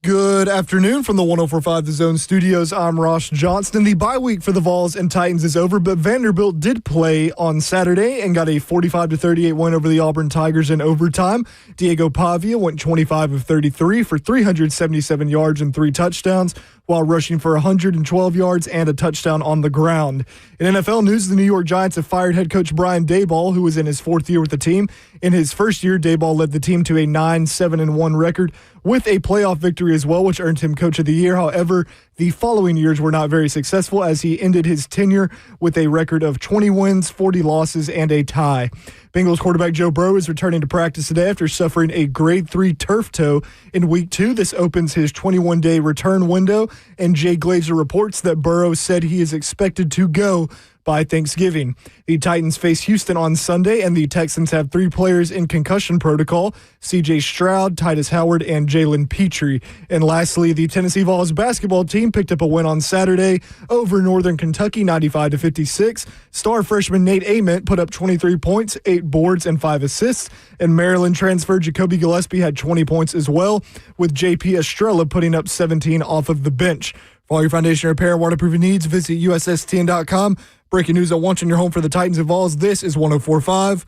Good afternoon from the 104.5 The Zone Studios. I'm Ross Johnston. The bye week for the Vols and Titans is over, but Vanderbilt did play on Saturday and got a 45-38 win over the Auburn Tigers in overtime. Diego Pavia went 25 of 33 for 377 yards and 3 touchdowns, while rushing for 112 yards and a touchdown on the ground. In NFL news, the New York Giants have fired head coach Brian Daboll, who was in his 4th year with the team. In his first year, Daboll led the team to a 9-7-1 record with a playoff victory as well, which earned him Coach of the Year. However, the following years were not very successful as he ended his tenure with a record of 20 wins, 40 losses, and a tie. Bengals quarterback Joe Burrow is returning to practice today after suffering a grade 3 turf toe in Week 2. This opens his 21-day return window, and Jay Glazer reports that Burrow said he is expected to go by Thanksgiving. The Titans face Houston on Sunday, and the Texans have 3 players in concussion protocol: C.J. Stroud, Titus Howard, and Jalen Petrie. And lastly, the Tennessee Vols basketball team picked up a win on Saturday over Northern Kentucky, 95-56. Star freshman Nate Ament put up 23 points, 8 boards, and 5 assists. And Maryland transfer Jacoby Gillespie had 20 points as well, with J.P. Estrella putting up 17 off of the bench. For all your foundation repair and waterproofing needs, visit USSTN.com. Breaking news at once in your home for the Titans and Vols. This is 104.5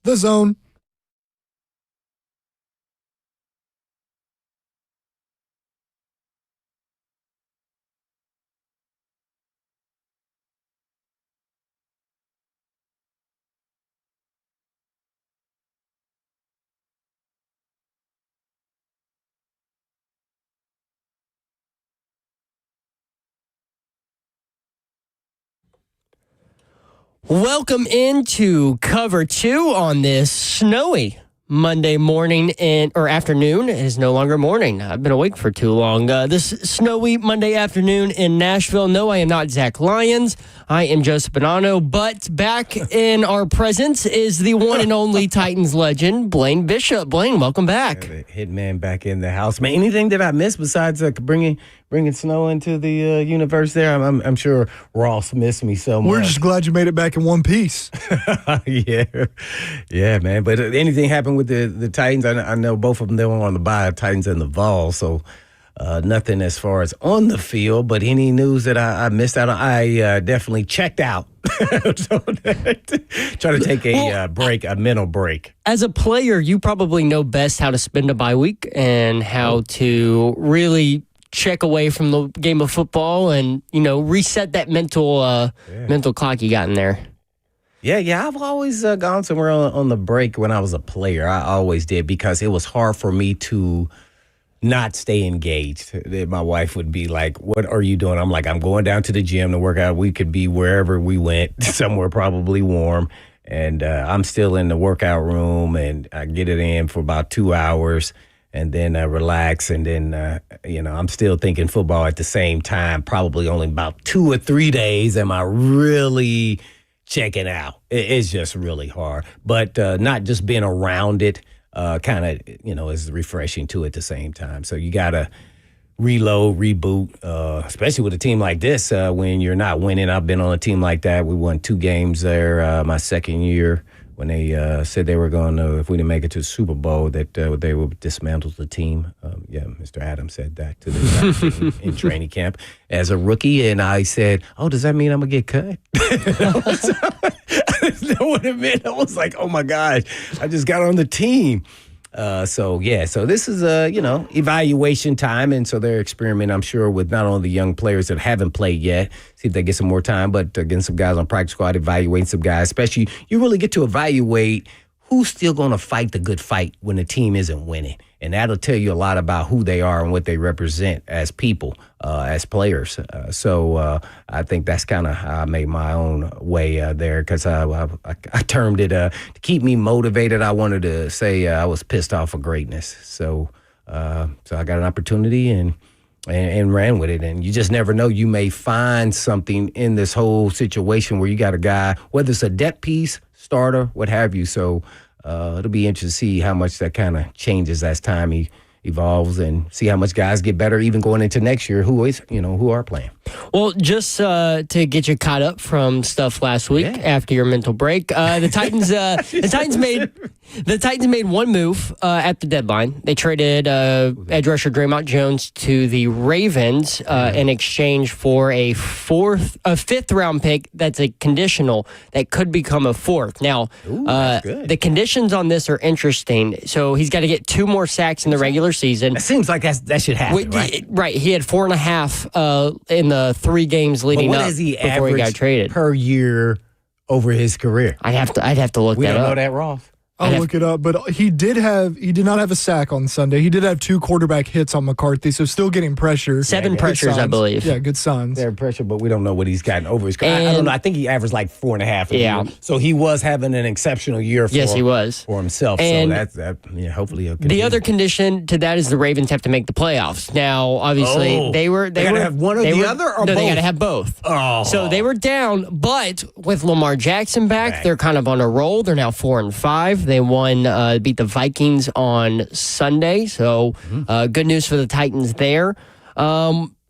The Zone. Welcome into Cover 2 on this snowy Monday morning or afternoon. It is no longer morning. I've been awake for too long. This snowy Monday afternoon in Nashville. No, I am not Zach Lyons. I am Joseph Bonanno, but back in our presence is the one and only Titans legend, Blaine Bishop. Blaine, welcome back. Yeah, the hitman back in the house. Man, anything that I missed besides bringing snow into the universe there? I'm sure Ross missed me so much. We're just glad you made it back in one piece. yeah, man. But anything happened with the Titans? I know both of them, they were on the bye, Titans and the Vols, so nothing as far as on the field. But any news that I missed out on, I definitely checked out. So try to take a mental break. As a player, you probably know best how to spend a bye week and how to really check away from the game of football and, reset that mental clock you got in there. Yeah. I've always gone somewhere on the break when I was a player. I always did, because it was hard for me to not stay engaged. My wife would be like, "What are you doing?" I'm like, "I'm going down to the gym to work out." We could be wherever we went, somewhere probably warm. And I'm still in the workout room, and I get it in for about 2 hours. And then relax, and then, I'm still thinking football at the same time. Probably only about 2 or 3 days am I really checking out. It's just really hard. But not just being around it kind of, is refreshing too at the same time. So you got to reload, reboot, especially with a team like this when you're not winning. I've been on a team like that. We won 2 games there my second year, when they said they were going to, if we didn't make it to the Super Bowl, that they would dismantle the team. Mr. Adams said that to the team in training camp as a rookie. And I said, "Oh, does that mean I'm going to get cut?" I didn't know what it meant. I was like, oh, my gosh, I just got on the team. So this is evaluation time, and so they're experimenting, I'm sure, with not only the young players that haven't played yet, see if they get some more time, but getting some guys on practice squad, evaluating some guys. Especially, you really get to evaluate who's still going to fight the good fight when the team isn't winning, and that'll tell you a lot about who they are and what they represent as people, as players. So I think that's kind of how I made my own way there, because I termed it to keep me motivated. I wanted to say I was pissed off for greatness. So I got an opportunity and ran with it. And you just never know. You may find something in this whole situation where you got a guy, whether it's a depth piece, starter, what have you. So it'll be interesting to see how much that kind of changes as time evolves and see how much guys get better even going into next year who are playing. Well, just to get you caught up from stuff last week after your mental break, the Titans the Titans made one move at the deadline. They traded edge rusher Draymond Jones to the Ravens in exchange for a fifth round pick that's a conditional that could become a fourth. Now, the conditions on this are interesting. So he's got to get 2 more sacks in the regular season. It seems like that should happen, right? Right. He had 4.5 in the 3 games leading up before he got traded per year over his career. I'd have to look that up. We don't know that, Ross. I'll look it up, but he did not have a sack on Sunday. He did have 2 quarterback hits on McCarthy, so still getting pressure. 7 pressures, I believe. Yeah, good signs. They're pressure, but we don't know what he's gotten over his career. I don't know. I think he averaged like 4.5 a year. So he was having an exceptional year for himself. And so hopefully he'll continue. The other condition to that is the Ravens have to make the playoffs. Now, obviously, they gotta have one or the other, or both? They got to have both. Oh. So they were down, but with Lamar Jackson back, they're kind of on a roll. They're now 4-5. They won. Beat the Vikings on Sunday, so good news for the Titans there.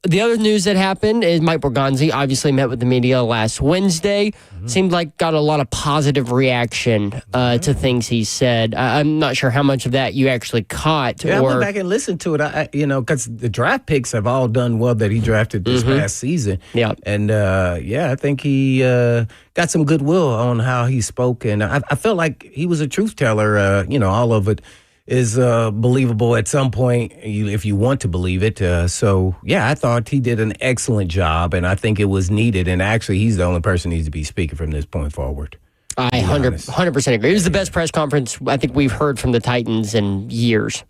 The other news that happened is Mike Borgonzi obviously met with the media last Wednesday. Seemed like got a lot of positive reaction to things he said. I'm not sure how much of that you actually caught. Yeah, I went back and listened to it. Because the draft picks have all done well that he drafted this past season. Yeah, and I think he got some goodwill on how he spoke, and I felt like he was a truth teller. All of it is believable at some point if you want to believe it. I thought he did an excellent job, and I think it was needed. And actually, he's the only person who needs to be speaking from this point forward. I 100% agree. It was the best press conference I think we've heard from the Titans in years.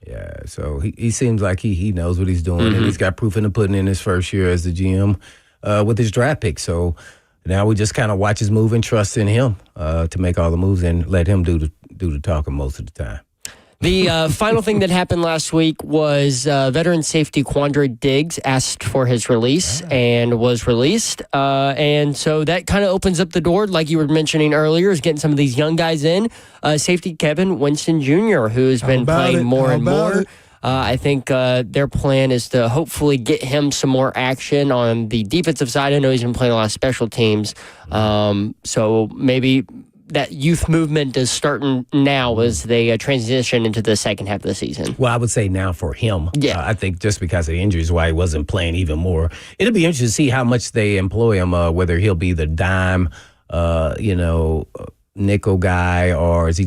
Yeah, so he seems like he knows what he's doing, and he's got proof in the pudding in his first year as the GM with his draft pick. So now we just kind of watch his move and trust in him to make all the moves and let him do the talking most of the time. The final thing that happened last week was veteran safety Quandre Diggs asked for his release and was released. And so that kind of opens up the door, like you were mentioning earlier, is getting some of these young guys in. Safety Kevin Winston Jr., who's been playing more and more. I think their plan is to hopefully get him some more action on the defensive side. I know he's been playing a lot of special teams. So maybe that youth movement is starting now as they transition into the second half of the season. Well, I would say now for him. Yeah. I think just because of the injuries, why he wasn't playing even more. It'll be interesting to see how much they employ him, whether he'll be the dime, nickel guy, or is he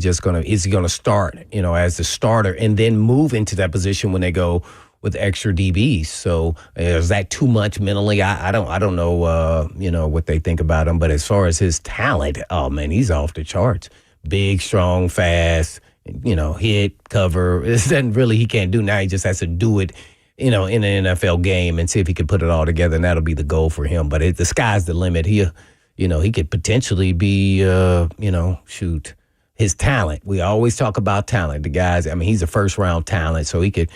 gonna start, as the starter and then move into that position when they go with extra DBs. So is that too much mentally? I don't know, what they think about him. But as far as his talent, oh, man, he's off the charts. Big, strong, fast, hit, cover. He can't do now. He just has to do it, in an NFL game and see if he can put it all together. And that'll be the goal for him. But the sky's the limit. He could potentially be, his talent. We always talk about talent. The guys, he's a first-round talent, so he could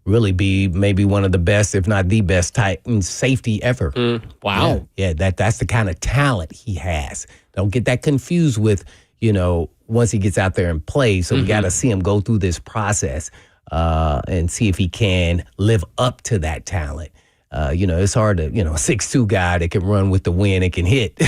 really be maybe one of the best, if not the best, Titan safety ever. Wow. Yeah, that's the kind of talent he has. Don't get that confused with, once he gets out there and plays. So we got to see him go through this process and see if he can live up to that talent. It's hard to, a 6'2" guy that can run with the wind and can hit.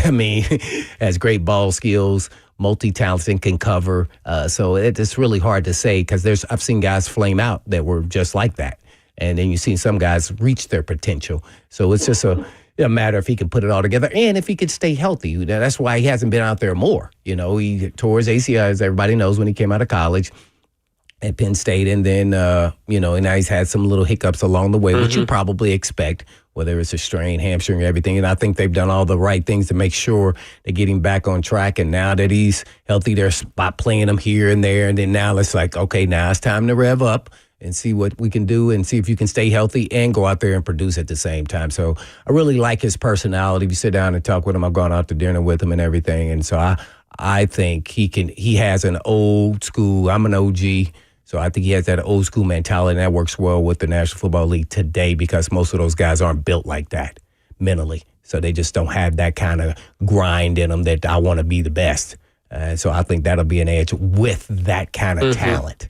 Has great ball skills, multi-talented, can cover. So it's really hard to say because I've seen guys flame out that were just like that. And then you see some guys reach their potential. So it's just a matter if he can put it all together and if he could stay healthy. That's why he hasn't been out there more. He tore his ACL, as everybody knows, when he came out of college at Penn State. And then, and now he's had some little hiccups along the way, which you probably expect, whether it's a strain, hamstring, everything. And I think they've done all the right things to make sure they get him back on track. And now that he's healthy, they're spot playing him here and there. And then now it's like, okay, now it's time to rev up and see what we can do and see if you can stay healthy and go out there and produce at the same time. So I really like his personality. If you sit down and talk with him, I've gone out to dinner with him and everything. And so I think he has an old school, I'm an OG, so I think he has that old school mentality, and that works well with the National Football League today because most of those guys aren't built like that mentally. So they just don't have that kind of grind in them that I want to be the best. So I think that'll be an edge with that kind of talent.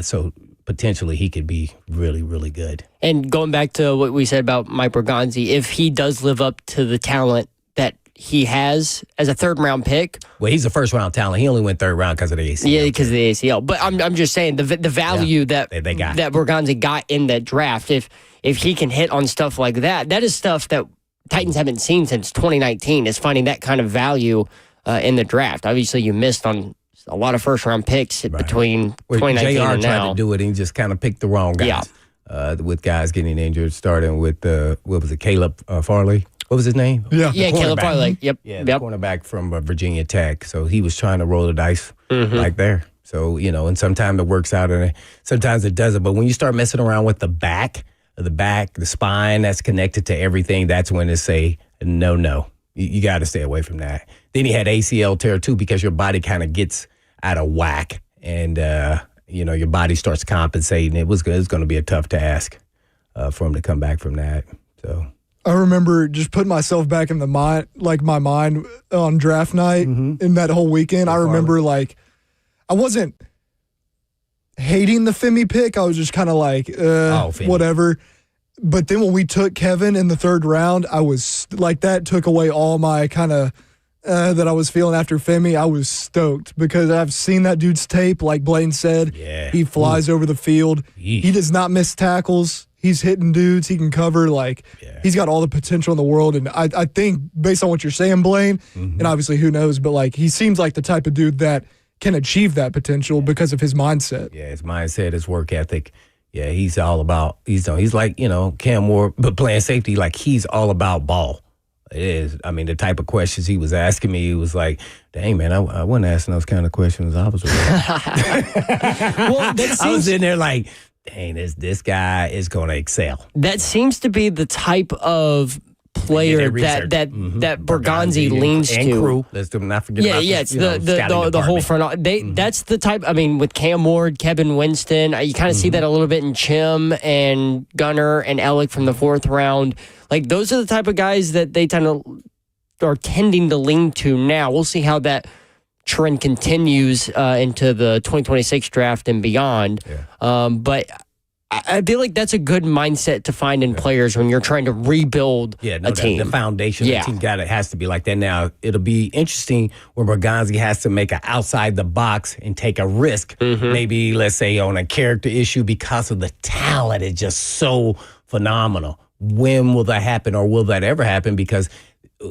So potentially he could be really, really good. And going back to what we said about Mike Bergonzi, if he does live up to the talent that he has as a third-round pick. Well, he's a first-round talent. He only went third round because of the ACL. Yeah, because of the ACL. But I'm just saying the value that they got. that Bergonzi got in that draft. If he can hit on stuff like that, that is stuff that Titans haven't seen since 2019. Is finding that kind of value in the draft. Obviously, you missed on a lot of first-round picks between 2019 JR and now. tried to do it, and he just kind of picked the wrong guys. Yeah. With guys getting injured, starting with what was it, Caleb Farley? What was his name? Yeah, Caleb Farley. Yep. Yeah, the cornerback from Virginia Tech. So he was trying to roll the dice like there. So, and sometimes it works out and sometimes it doesn't. But when you start messing around with the spine that's connected to everything, that's when it's a no. You got to stay away from that. Then he had ACL tear too because your body kind of gets out of whack and, your body starts compensating. It was going to be a tough task for him to come back from that. So I remember just putting myself back in the mind, like my mind on draft night in that whole weekend. I remember I wasn't hating the Femi pick. I was just kind of like, whatever. But then when we took Kevin in the third round, I was like, that took away all my kind of that I was feeling after Femi. I was stoked because I've seen that dude's tape. Like Blaine said, he flies over the field. He does not miss tackles. He's hitting dudes. He can cover. He's got all the potential in the world. And I think based on what you're saying, Blaine, and obviously who knows, but he seems like the type of dude that can achieve that potential because of his mindset. Yeah, his mindset, his work ethic. Yeah, he's all about, he's like, Cam Moore, but playing safety, he's all about ball. It is. I mean, the type of questions he was asking me, he was like, dang, man, I wasn't asking those kind of questions. I was I was in there like, dang, this guy is going to excel. That seems to be the type of player that Bergonzi leans and to. Crew. Let's not forget about it's the whole front. That's the type. I mean, with Cam Ward, Kevin Winston, you kind of see that a little bit in Chim and Gunner and Ellick from the fourth round. Those are the type of guys that they kind of are tending to lean to now. We'll see how that trend continues into the 2026 draft and beyond. Yeah. But I feel like that's a good mindset to find in players when you're trying to rebuild a team. The foundation of the team has to be like that. Now, it'll be interesting when Bergonzi has to make an outside the box and take a risk. Maybe, let's say, on a character issue because of the talent is just so phenomenal. When will that happen, or will that ever happen? Because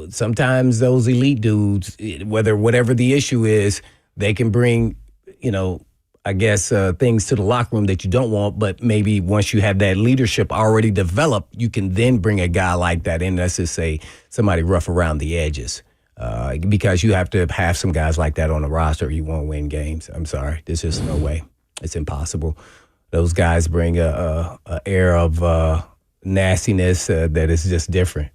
sometimes those elite dudes, whatever the issue is, they can bring, things to the locker room that you don't want, but maybe once you have that leadership already developed, you can then bring a guy like that in. Let's just say somebody rough around the edges, because you have to have some guys like that on the roster or you won't win games. I'm sorry. There's just no way. It's impossible. Those guys bring a air of nastiness that is just different.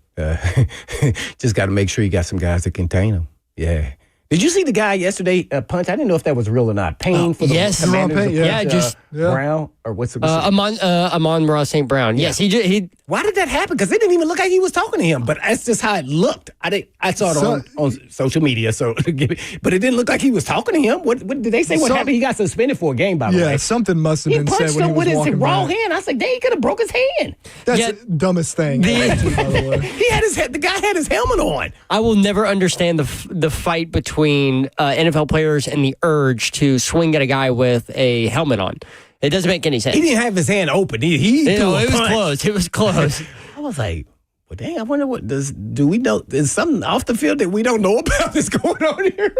Just got to make sure you got some guys to contain them. Yeah. Did you see the guy yesterday punch? I didn't know if that was real or not. Payne for the Commanders. Brown or what's the Amon-Ra St. Brown. Yes, he. Why did that happen? Because it didn't even look like he was talking to him. But that's just how it looked. I saw it on social media. So, but it didn't look like he was talking to him. What did they say? What happened? He got suspended for a game. By the way, something must have been said when he was with his raw back. hand. I was like, dang, he could have broke his hand. That's the dumbest thing. By the way. The guy had his helmet on. I will never understand the fight between NFL players and the urge to swing at a guy with a helmet on. It doesn't make any sense. He didn't have his hand open. It was close. It was close. I was like, well, dang, I wonder do we know, is something off the field that we don't know about that's going on here?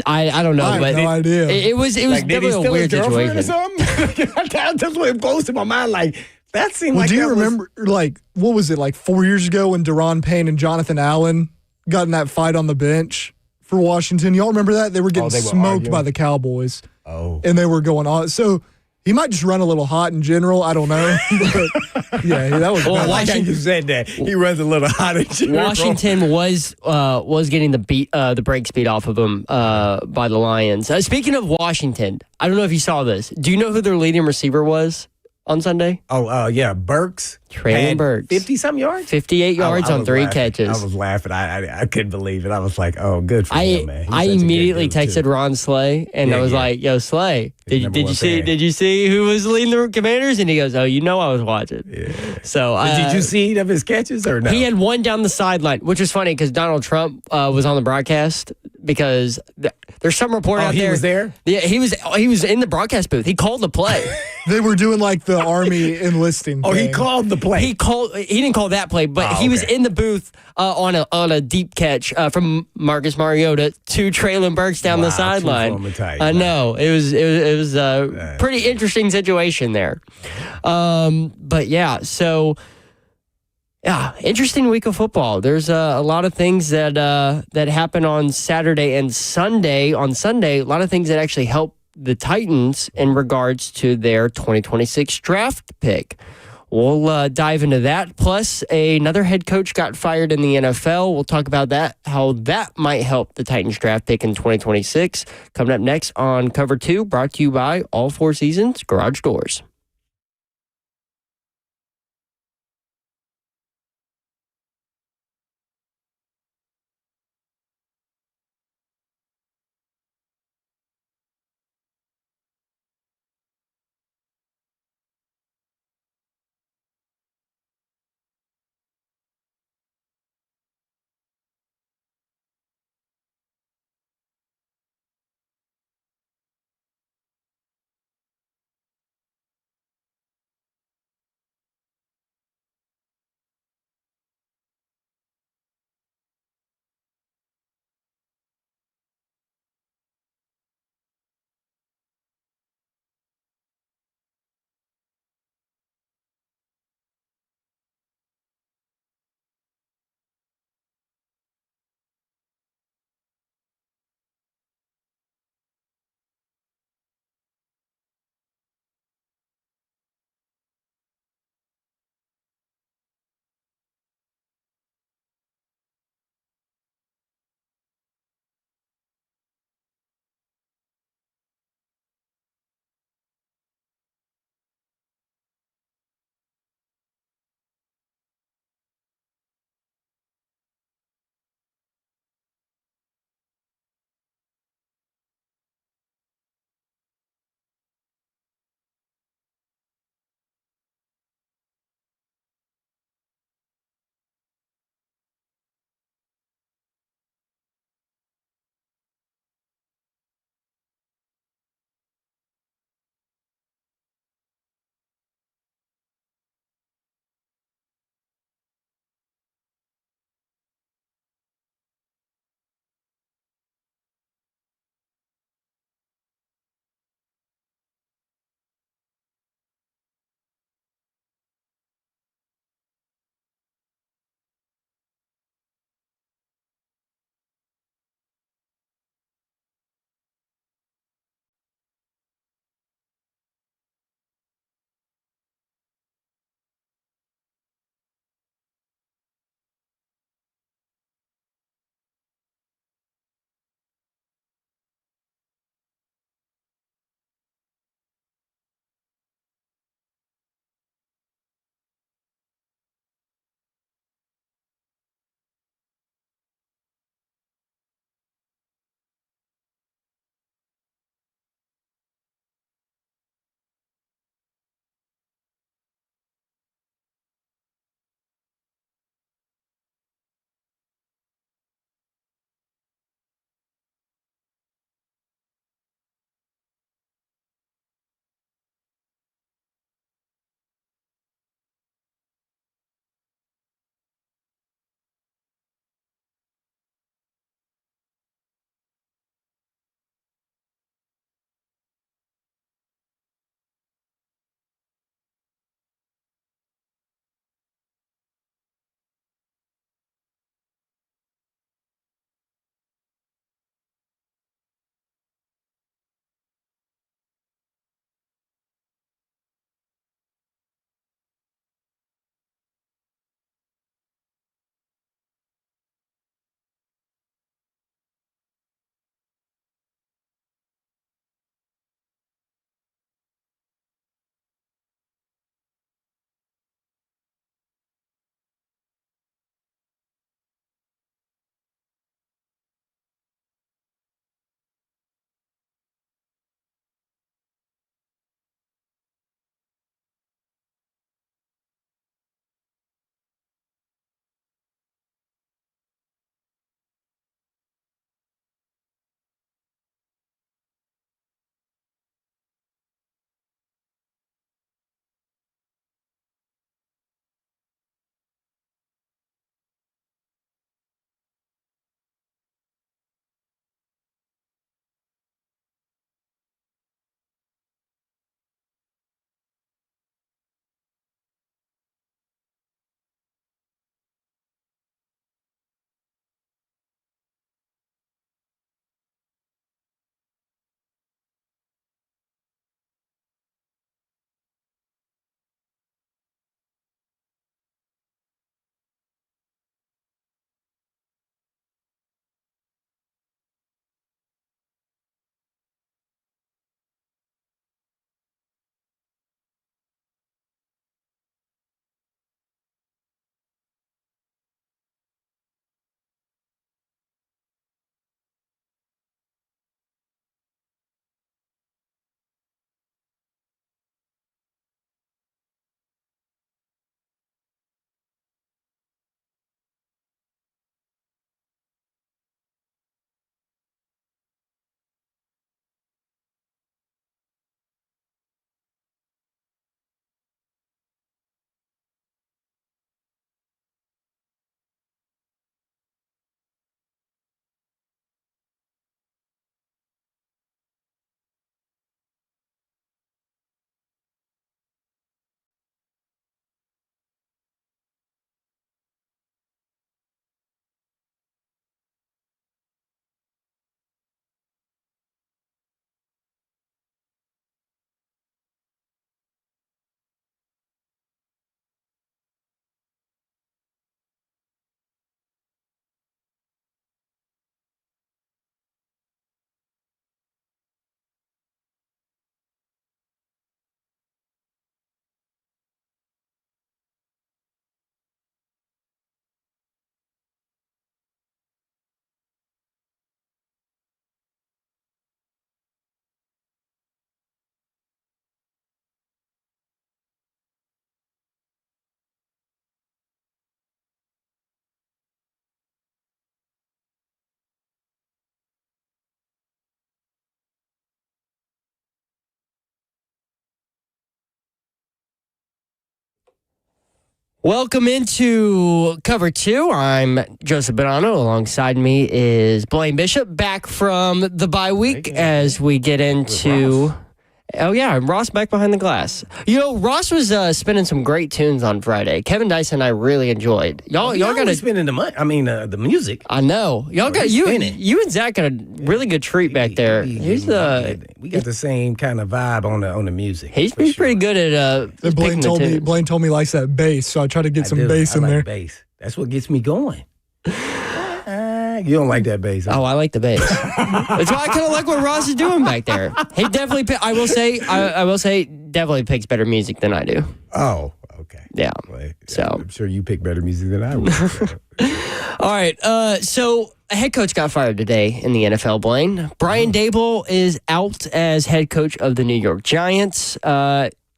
I don't know. I have no idea. It was definitely a weird situation. Or something? That's what it goes to my mind. That seemed like. Do you remember, what was it, 4 years ago when Deron Payne and Jonathan Allen got in that fight on the bench for Washington? Y'all remember that? They were getting smoked by the Cowboys. Oh. And they were going on. So he might just run a little hot in general. I don't know. But that was bad. Washington, you said that. He runs a little hot in general. Washington was getting the break speed off of him by the Lions. Speaking of Washington, I don't know if you saw this. Do you know who their leading receiver was on Sunday? Yeah, Burks. Traylon Burks. 50-some yards? 58 yards I on was 3 laughing. catches. I was laughing. I couldn't believe it. I was like, oh, good for him, man. He's I such a good immediately dude, texted too. Ron Slay, and I was like, "Yo, Slay, did number you one see? fan. Did you see who was leading the Commanders?" And he goes, "Oh, you know I was watching." Yeah. So Did you see any of his catches or no? he had one down the sideline, which was funny because Donald Trump was on the broadcast because there's some report out he there. was there? Yeah, he was in the broadcast booth. He called the play. They were doing like the Army enlisting. Oh, he thing. called the play. He didn't call that play, but he was okay. in the booth on a deep catch from Marcus Mariota to Traylon Burks down the Wow, sideline. true form of tight, I man. know it was a pretty interesting situation there. But yeah, so. Yeah, interesting week of football. There's a lot of things that happen on Saturday and Sunday. On Sunday, a lot of things that actually help the Titans in regards to their 2026 draft pick. We'll dive into that. Plus, another head coach got fired in the NFL. We'll talk about that, how that might help the Titans draft pick in 2026. Coming up next on Cover 2, brought to you by All Four Seasons Garage Doors. Welcome into Cover 2. I'm Joseph Bonanno. Alongside me is Blaine Bishop, back from the bye week as we get into... Oh, yeah, Ross back behind the glass. You know, Ross was spinning some great tunes on Friday. Kevin Dyson and I really enjoyed. Y'all got to... spinning the music. I know. Y'all got... You and Zach got a really good treat back there. We got the same kind of vibe on the music. He's pretty good at Blaine told me he likes that bass, so I try to get some bass in there. Bass. That's what gets me going. You don't like that bass. Oh, I like the bass. That's why I kind of like what Ross is doing back there. He definitely, I will say, definitely picks better music than I do. Oh, okay. Yeah. Well, So I'm sure you pick better music than I would. all right. So a head coach got fired today in the NFL, Blaine. Brian Daboll is out as head coach of the New York Giants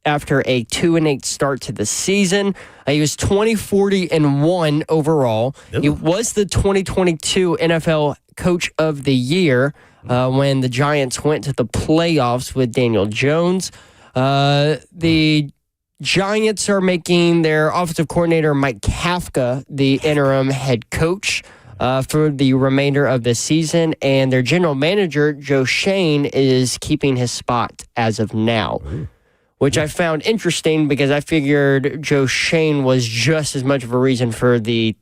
after a 2-8 start to the season. He was 20-40-1 overall. Ooh. He was the 2022 NFL Coach of the Year when the Giants went to the playoffs with Daniel Jones. The Giants are making their offensive coordinator, Mike Kafka, the interim head coach for the remainder of the season. And their general manager, Joe Schoen, is keeping his spot as of now. Ooh. Which I found interesting because I figured Joe Schoen was just as much of a reason for the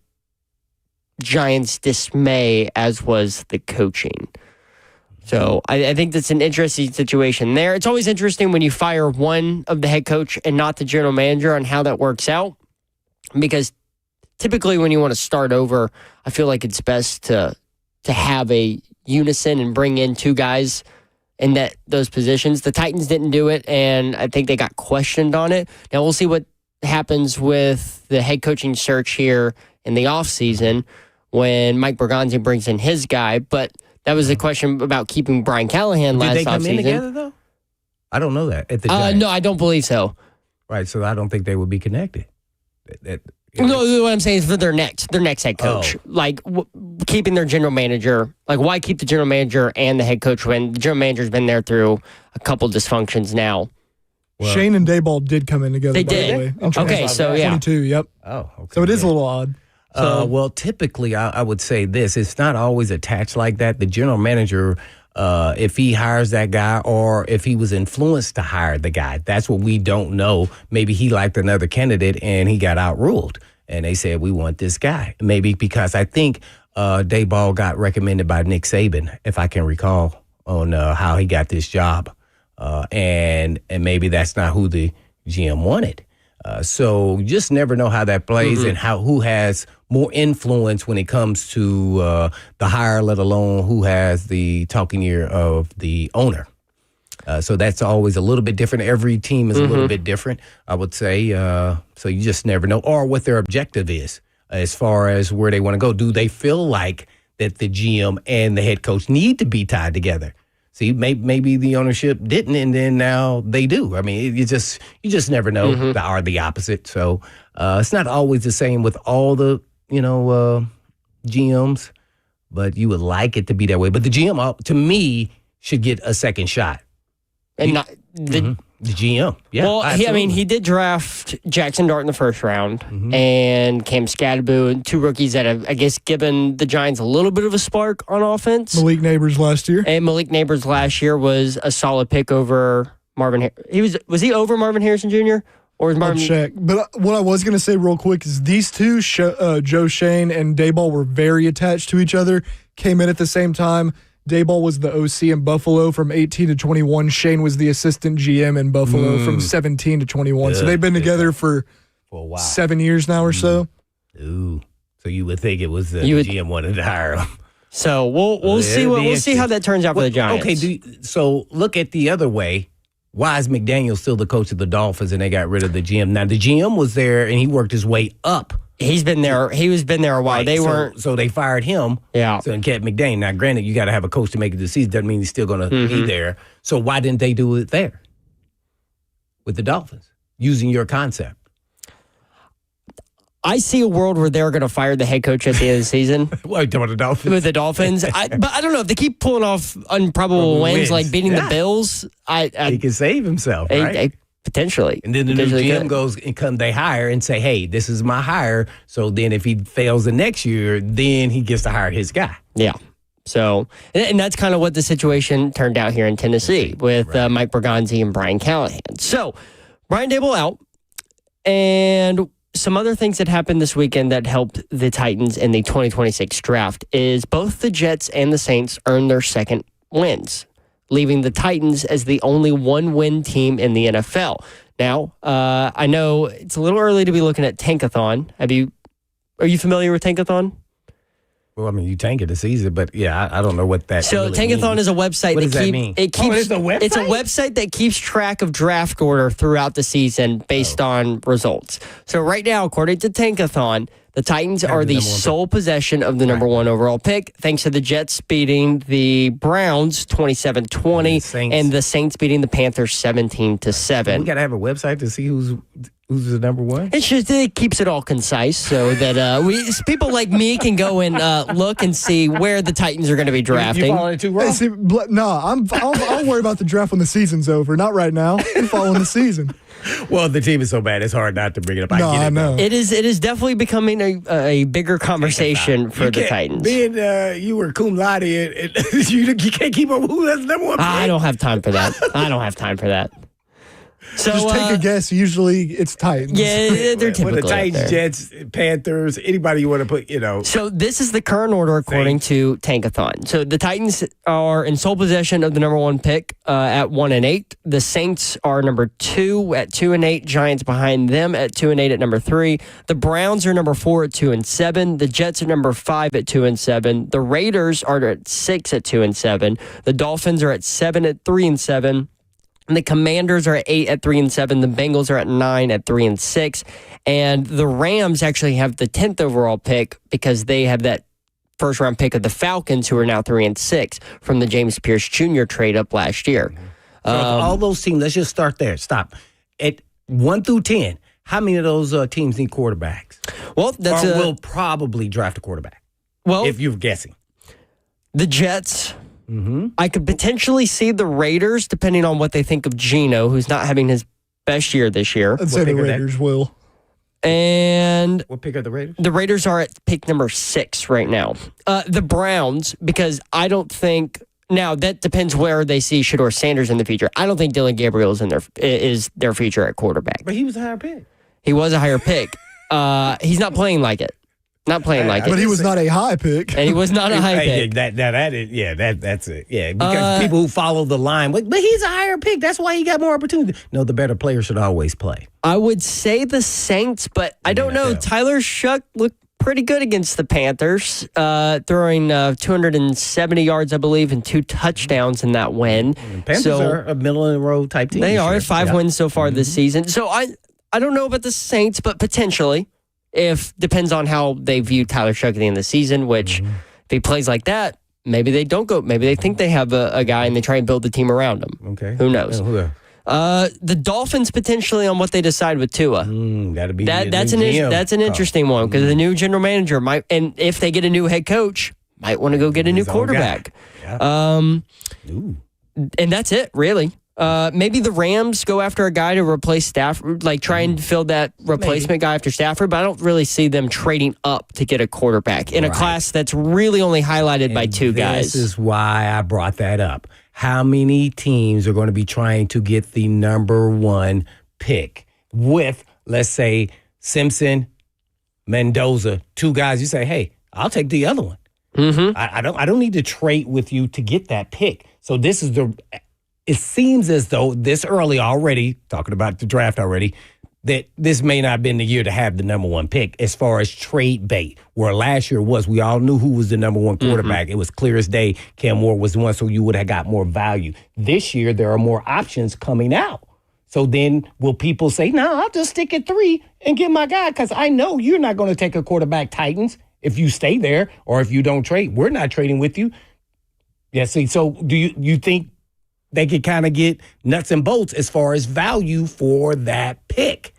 Giants' dismay as was the coaching. So I think that's an interesting situation there. It's always interesting when you fire one of the head coach and not the general manager on how that works out. Because typically when you want to start over, I feel like it's best to have a unison and bring in two guys in those positions. The Titans didn't do it, and I think they got questioned on it. Now, we'll see what happens with the head coaching search here in the offseason when Mike Berganti brings in his guy. But that was the question about keeping Brian Callahan last offseason. Did they come in together, though? I don't know that. At the Giants. No, I don't believe so. Right, so I don't think they would be connected. No, what I'm saying is for their next head coach. Oh. Like, keeping their general manager. Like, why keep the general manager and the head coach when the general manager's been there through a couple dysfunctions now? Well, Schoen and Daboll did come in together, they by did. the way. Okay, so yeah. 22, yep. Oh, okay. So it is a little odd. Well, typically, I would say this. It's not always attached like that. The general manager, if he hires that guy or if he was influenced to hire the guy, that's what we don't know. Maybe he liked another candidate and he got outruled. And they said, we want this guy. Maybe because I think Daboll got recommended by Nick Saban, if I can recall, on how he got this job. And maybe that's not who the GM wanted. So you just never know how that plays and who has more influence when it comes to the hire, let alone who has the talking ear of the owner. So that's always a little bit different. Every team is a little bit different, I would say. So you just never know. Or what their objective is as far as where they want to go. Do they feel like that the GM and the head coach need to be tied together? See, maybe the ownership didn't, and then now they do. I mean, you just never know. Or the opposite. So it's not always the same with all the GMs, but you would like it to be that way. But the GM, to me, should get a second shot. And not the GM. Yeah. Well, he did draft Jackson Dart in the first round and Cam Skadaboo and two rookies that have, I guess, given the Giants a little bit of a spark on offense. Malik Neighbors last year. And Malik Neighbors last year was a solid pick over Marvin. Was he over Marvin Harrison Jr.? Or is Marvin? I'll check. But what I was going to say real quick is these two, Joe Schoen and Daboll, were very attached to each other. Came in at the same time. Daboll was the OC in Buffalo from 18 to 21. Schoen was the assistant GM in Buffalo from 17 to 21. So they've been together for a while. 7 years now or so. Ooh. So you would think it was the GM wanted to hire him. So we'll see how that turns out for the Giants. Okay, so look at the other way. Why is McDaniel still the coach of the Dolphins and they got rid of the GM? Now the GM was there and he worked his way up. He's been there. He been there a while. Right. So they fired him. Yeah. So and kept McDaniel. Now, granted, you got to have a coach to make it the season. Doesn't mean he's still going to be there. So why didn't they do it there with the Dolphins using your concept? I see a world where they're going to fire the head coach at the end of the season. What, with the Dolphins? With the Dolphins. But I don't know. If they keep pulling off improbable wins, like beating the Bills, he can save himself, right? Potentially. And then the new Potentially GM could. goes and they hire and say, hey, this is my hire. So then if he fails the next year, then he gets to hire his guy. Yeah. So, and that's kind of what the situation turned out here in Tennessee with Mike Bergonzi and Brian Callahan. So, Brian Dable out, and some other things that happened this weekend that helped the Titans in the 2026 draft is both the Jets and the Saints earned their second wins, leaving the Titans as the only one-win team in the NFL. Now, I know it's a little early to be looking at Tankathon. Are you familiar with Tankathon? Well, I mean, you tank it this season, but yeah, I don't know what that So really Tankathon means. is a website What does that mean? It keeps, it's a website? It's a website that keeps track of draft order throughout the season based on results. So right now, according to Tankathon, the Titans are the sole possession of the number one overall pick, thanks to the Jets beating the Browns 27-20 and the Saints beating the Panthers 17-7. We got to have a website to see who's the number one. It's just it keeps it all concise so that people like me can go and look and see where the Titans are going to be drafting. You following it too wrong? Hey, see, I'll worry about the draft when the season's over. Not right now. We're following the season. Well, the team is so bad, it's hard not to bring it up. No, I get it. I know. It is definitely becoming a bigger conversation for the Titans. Being you were cum laude, and you can't keep up who has number one. I don't have time for that. So Just take a guess. Usually it's Titans. Yeah, they're typically With the up Titans, there. Jets, Panthers, anybody you want to put, So this is the current order according to Tankathon. So the Titans are in sole possession of the number one pick at 1-8. The Saints are number 2 at 2-8. Giants behind them at 2-8 at number 3. The Browns are number 4 at 2-7. The Jets are number 5 at 2-7. The Raiders are at 6 at 2-7. The Dolphins are at 7 at 3-7. And the Commanders are at 8 at 3-7. The Bengals are at 9 at 3-6. And the Rams actually have the 10th overall pick because they have that first round pick of the Falcons, who are now 3-6 from the James Pierce Jr. trade up last year. So all those teams, let's just start there. Stop. At 1 through 10, how many of those teams need quarterbacks? Well, that's or will probably draft a quarterback, if you're guessing. The Jets. I could potentially see the Raiders, depending on what they think of Geno, who's not having his best year this year. I'd say the Raiders will. And what pick are the Raiders? The Raiders are at pick number 6 right now. The Browns, because I don't think now that depends where they see Shedeur Sanders in the future. I don't think Dylan Gabriel is their future at quarterback. But he was a higher pick. He was a higher pick. He's not playing like it. Not playing like it. But he was not a high pick. And he was not a high pick. That's it. Yeah, because people who follow the line, but he's a higher pick. That's why he got more opportunity. No, the better player should always play. I would say the Saints, but I don't know. Tyler Shuck looked pretty good against the Panthers, throwing 270 yards, I believe, and 2 touchdowns in that win. Panthers are a middle-of-the-road type team. They are 5 wins so far this season. So I don't know about the Saints, but potentially. Depends on how they view Tyler Shuck at the end of the season, which if he plays like that, maybe they don't go. Maybe they think they have a guy and they try and build the team around him. Okay. Who knows? The Dolphins potentially on what they decide with Tua. That'd be that's an interesting one because the new general manager might, and if they get a new head coach, might want to go get a new quarterback. And that's it, really. Maybe the Rams go after a guy to replace Stafford, like try and fill that replacement guy after Stafford, but I don't really see them trading up to get a quarterback in a class that's really only highlighted by 2 guys. This is why I brought that up. How many teams are going to be trying to get the number 1 pick with, let's say, Simpson, Mendoza, 2 guys? You say, hey, I'll take the other one. I don't need to trade with you to get that pick. So this is it seems as though this early already, talking about the draft already, that this may not have been the year to have the number 1 pick as far as trade bait, where last year we all knew who was the number 1 quarterback. It was clear as day Cam Moore was the one, so you would have got more value. This year, there are more options coming out. So then will people say, no, I'll just stick at 3 and get my guy because I know you're not going to take a quarterback, Titans, if you stay there or if you don't trade. We're not trading with you. Yeah, see, so do you think they could kind of get nuts and bolts as far as value for that pick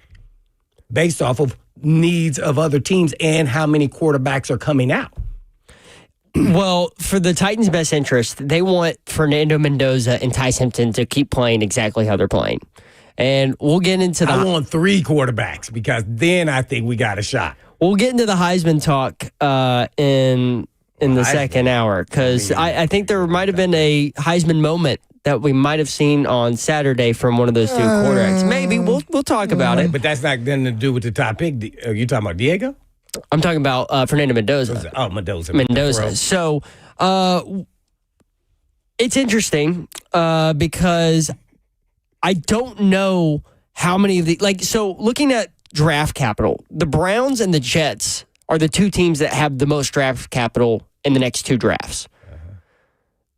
based off of needs of other teams and how many quarterbacks are coming out? Well, for the Titans' best interest, they want Fernando Mendoza and Ty Simpson to keep playing exactly how they're playing. And we'll get into I want 3 quarterbacks because then I think we got a shot. We'll get into the Heisman talk in the second hour because I think there might have been a Heisman moment that we might have seen on Saturday from one of those 2 quarterbacks. Maybe we'll talk about it. But that's not nothing to do with the top pick. Are you talking about Diego? I'm talking about Fernando Mendoza. Oh, Mendoza. Mendoza. So it's interesting because I don't know how many of the so looking at draft capital, the Browns and the Jets are the 2 teams that have the most draft capital in the next 2 drafts.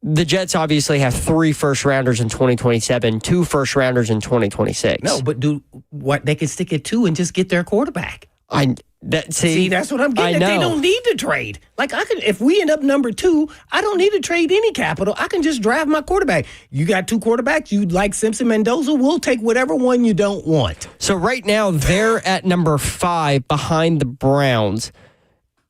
The Jets obviously have 3 first-rounders in 2027, 2 first-rounders in 2026. No, but they can stick at 2 and just get their quarterback. See, that's what I'm getting at. I know. They don't need to trade. If we end up number 2, I don't need to trade any capital. I can just draft my quarterback. You got 2 quarterbacks. You like Simpson, Mendoza. We'll take whatever one you don't want. So right now they're at number 5 behind the Browns.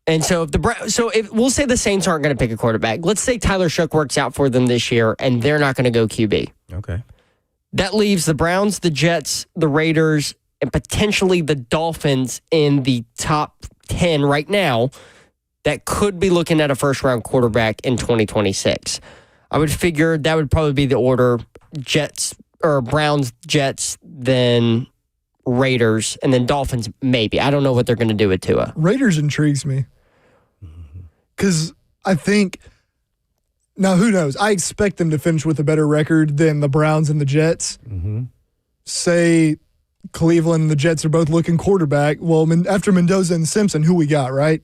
And so if we'll say the Saints aren't going to pick a quarterback. Let's say Tyler Shough works out for them this year and they're not going to go QB. Okay. That leaves the Browns, the Jets, the Raiders, and potentially the Dolphins in the top 10 right now that could be looking at a first-round quarterback in 2026. I would figure that would probably be the order: Jets or Browns, Jets, then Raiders, and then Dolphins maybe. I don't know what they're going to do with Tua. Raiders intrigues me because I think now who knows? I expect them to finish with a better record than the Browns and the Jets. Mm-hmm. Say Cleveland and the Jets are both looking quarterback. Well, after Mendoza and Simpson, who we got, right?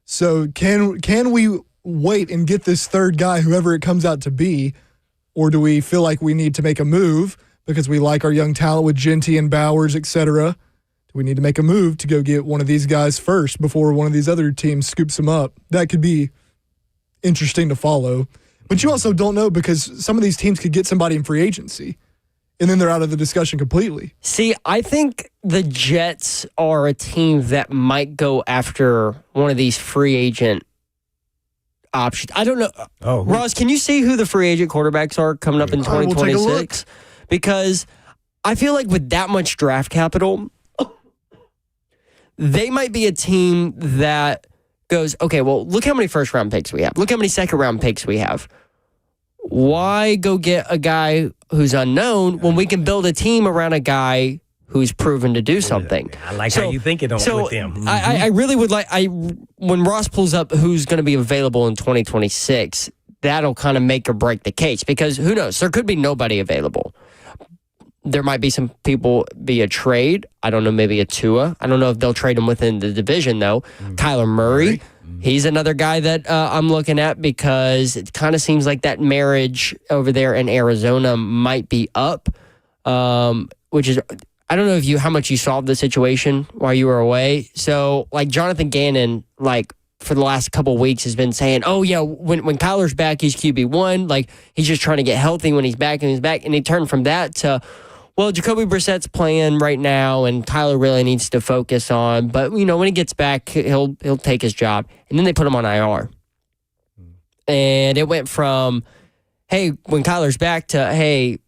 So can we wait and get this third guy, whoever it comes out to be, or do we feel like we need to make a move because we like our young talent with Genty and Bowers, etc.? Do we need to make a move to go get one of these guys first before one of these other teams scoops them up? That could be interesting to follow. But you also don't know because some of these teams could get somebody in free agency, and then they're out of the discussion completely. See, I think the Jets are a team that might go after one of these free agent options. I don't know. Oh, Ross, can you see who the free agent quarterbacks are coming up in 2026? Because I feel like with that much draft capital, they might be a team that goes, okay, well, look how many first-round picks we have. Look how many second-round picks we have. Why go get a guy who's unknown when we can build a team around a guy who's proven to do something? I like how you think it with them. Mm-hmm. I really would like, when Ross pulls up who's going to be available in 2026, that'll kind of make or break the case because who knows? There could be nobody available. There might be some people via trade. I don't know, maybe a Tua. I don't know if they'll trade him within the division, though. Kyler Murray. He's another guy that I'm looking at because it kind of seems like that marriage over there in Arizona might be up, which is, I don't know how much you solved the situation while you were away. So, like, Jonathan Gannon, for the last couple of weeks has been saying, oh, yeah, when Kyler's back, he's QB1. Like, he's just trying to get healthy when he's back and he's back. And he turned from that to, well, Jacoby Brissett's playing right now, and Kyler really needs to focus on. But when he gets back, he'll take his job. And then they put him on IR, and it went from, hey, when Kyler's back to, hey,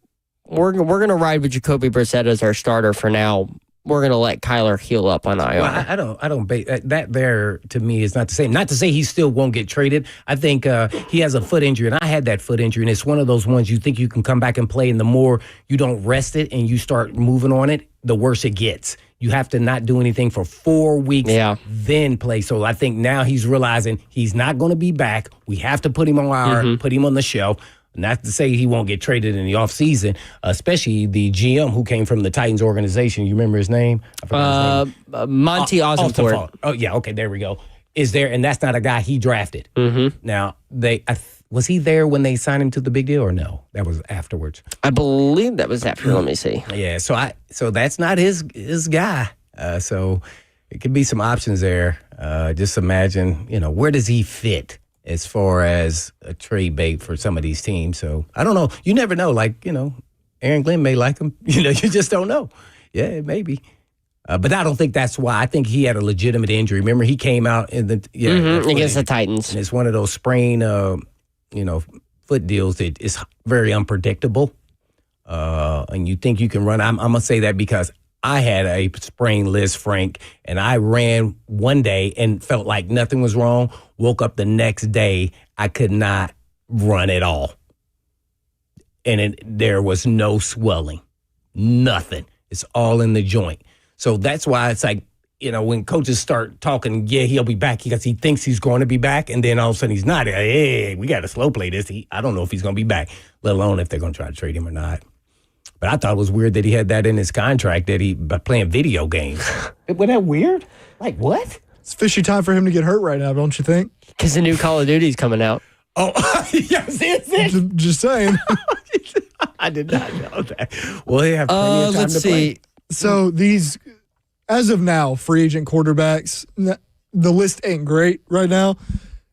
we're gonna ride with Jacoby Brissett as our starter for now. We're gonna let Kyler heal up on IR. Well, I don't that there to me is not the same. Not to say he still won't get traded. I think he has a foot injury, and I had that foot injury, and it's one of those ones you think you can come back and play, and the more you don't rest it and you start moving on it, the worse it gets. You have to not do anything for 4 weeks, then play. So I think now he's realizing he's not going to be back. We have to put him on IR, put him on the shelf. Not to say he won't get traded in the offseason, especially the GM who came from the Titans organization. You remember his name? I forgot his name. Monty Ossenfort. Oh, yeah. Okay, there we go. Is there, and that's not a guy he drafted. Mm-hmm. Now, was he there when they signed him to the big deal or no? That was afterwards. I believe that was after. Let me see. Yeah, so that's not his guy. So it could be some options there. Just imagine, where does he fit as far as a trade bait for some of these teams? So I don't know. You never know. Aaron Glenn may like him. You just don't know. Yeah, maybe. But I don't think that's why. I think he had a legitimate injury. Remember, he came out in the against the Titans. And it's one of those sprain, foot deals that is very unpredictable. and you think you can run, I'm going to say that because I had a sprained Liz Frank, and I ran one day and felt like nothing was wrong. Woke up the next day, I could not run at all. And there was no swelling, nothing. It's all in the joint. So that's why it's like, when coaches start talking, yeah, he'll be back because he thinks he's going to be back, and then all of a sudden he's not. Hey, we got to slow play this. I don't know if he's going to be back, let alone if they're going to try to trade him or not. But I thought it was weird that he had that in his contract, that he by playing video games. Was that weird? Like, what? It's fishy time for him to get hurt right now, don't you think? Because the new Call of Duty's coming out. Oh, yes, is it? Just saying. I did not know that. Well, they have plenty of time Let's to see. play. So these, as of now, free agent quarterbacks, the list ain't great right now.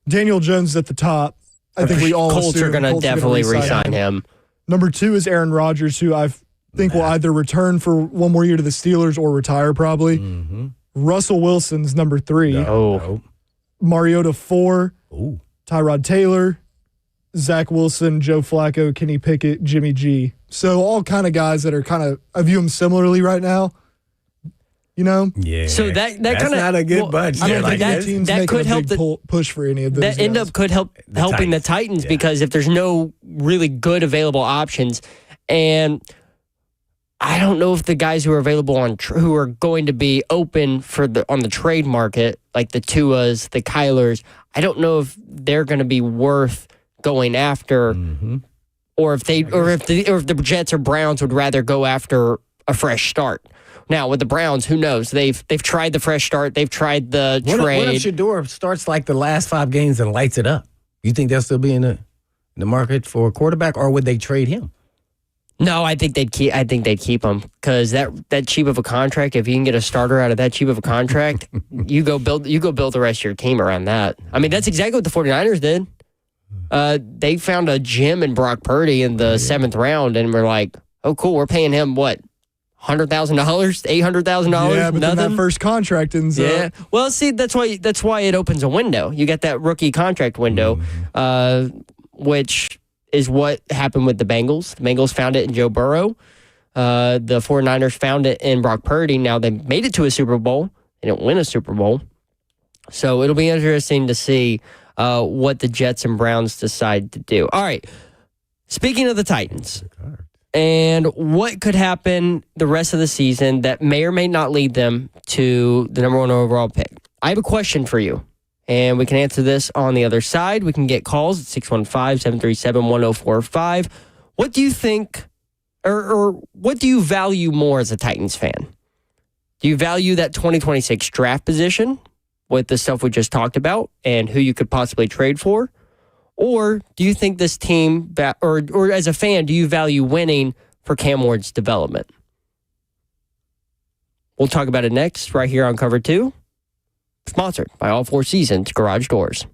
Daniel Jones is at the top. I think we all Colts are assume going to Colts are gonna definitely re-sign re-sign him. Number 2 is Aaron Rodgers, who I think will either return for one more year to the Steelers or retire probably. Mm-hmm. Russell Wilson's number 3. No. Mariota 4. Ooh. Tyrod Taylor, Zach Wilson, Joe Flacco, Kenny Pickett, Jimmy G. So all kind of guys that are kind of, I view them similarly right now. Yeah. So that's kind of not a good bunch. I don't Like think that that. team's that making could a help big push for any of those that end guys. up could help helping the Titans Yeah. because if there's no really good available options, and I don't know if the guys who are available who are going to be open on the trade market, like the Tuas, the Kylers, I don't know if they're going to be worth going after, or if the Jets or Browns would rather go after a fresh start. Now with the Browns, who knows? They've tried the fresh start. They've tried the What trade. if Shador starts like the last 5 games and lights it up? You think they'll still be in the market for a quarterback, or would they trade him? No, I think they'd keep him because that cheap of a contract. If you can get a starter out of that cheap of a contract, you go build the rest of your team around that. I mean, that's exactly what the 49ers did. They found a gem in Brock Purdy in the 7th round, and we're like, oh, cool, we're paying him what, $100,000, $800,000, Yeah, but then nothing. that first contract ends Yeah. up. Well, see, that's why it opens a window. You get that rookie contract window, which is what happened with the Bengals. The Bengals found it in Joe Burrow. The 49ers found it in Brock Purdy. Now they made it to a Super Bowl. They didn't win a Super Bowl. So it'll be interesting to see what the Jets and Browns decide to do. All right. Speaking of the Titans and what could happen the rest of the season that may or may not lead them to the number 1 overall pick, I have a question for you. And we can answer this on the other side. We can get calls at 615-737-1045. What do you think, or what do you value more as a Titans fan? Do you value that 2026 draft position with the stuff we just talked about and who you could possibly trade for? Or do you think this team, or as a fan, do you value winning for Cam Ward's development? We'll talk about it next right here on Cover 2. Sponsored by All Four Seasons Garage Doors.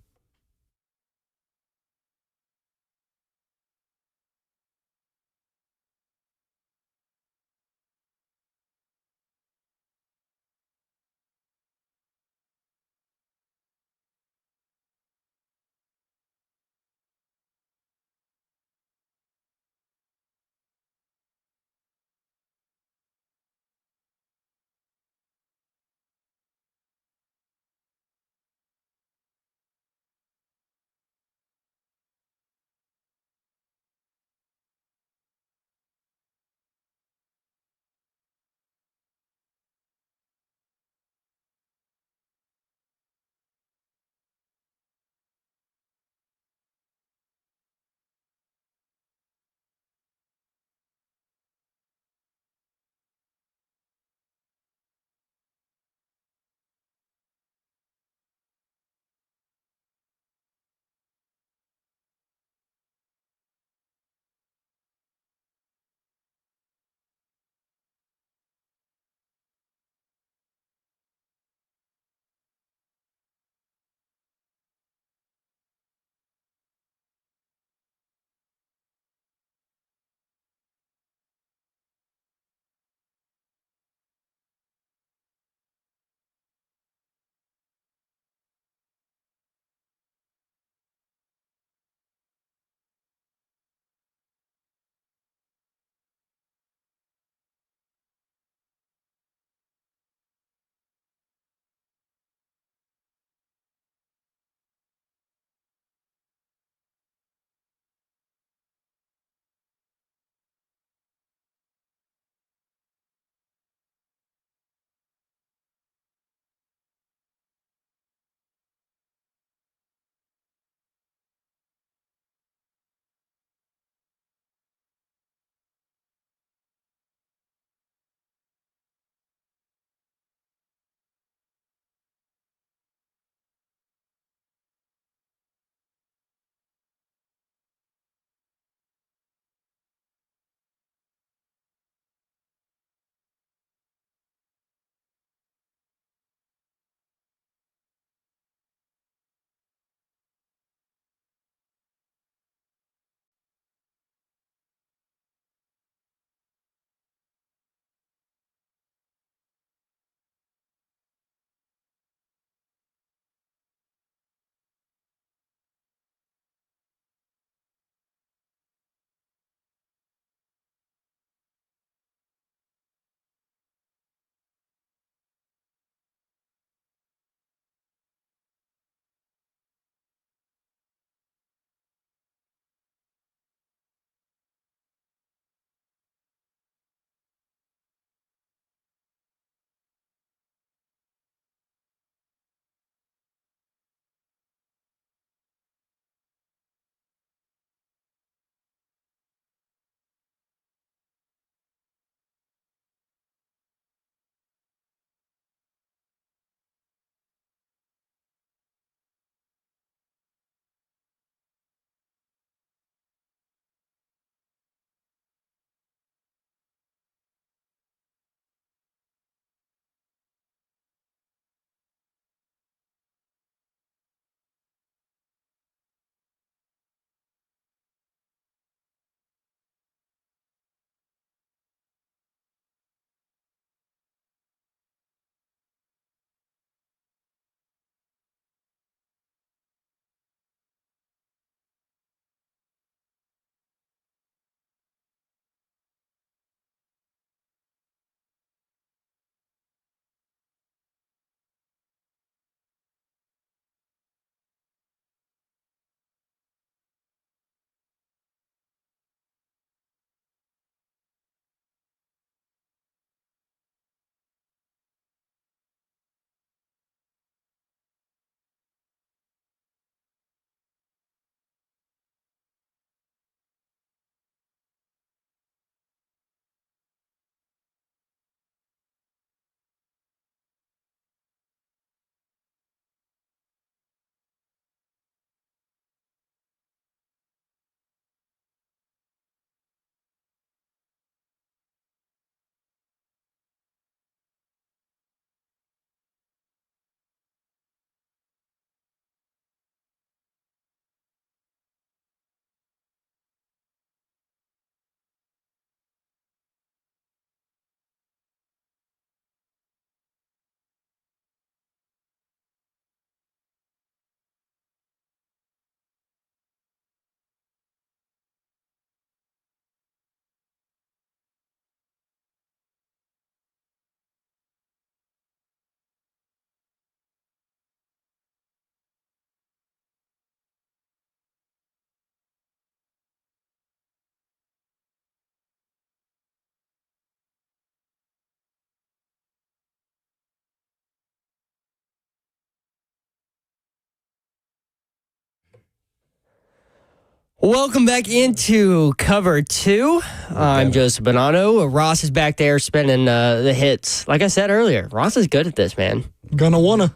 Welcome back into Cover 2. I'm Joseph Bonanno. Ross is back there spinning the hits. Like I said earlier, Ross is good at this, man. Gonna wanna.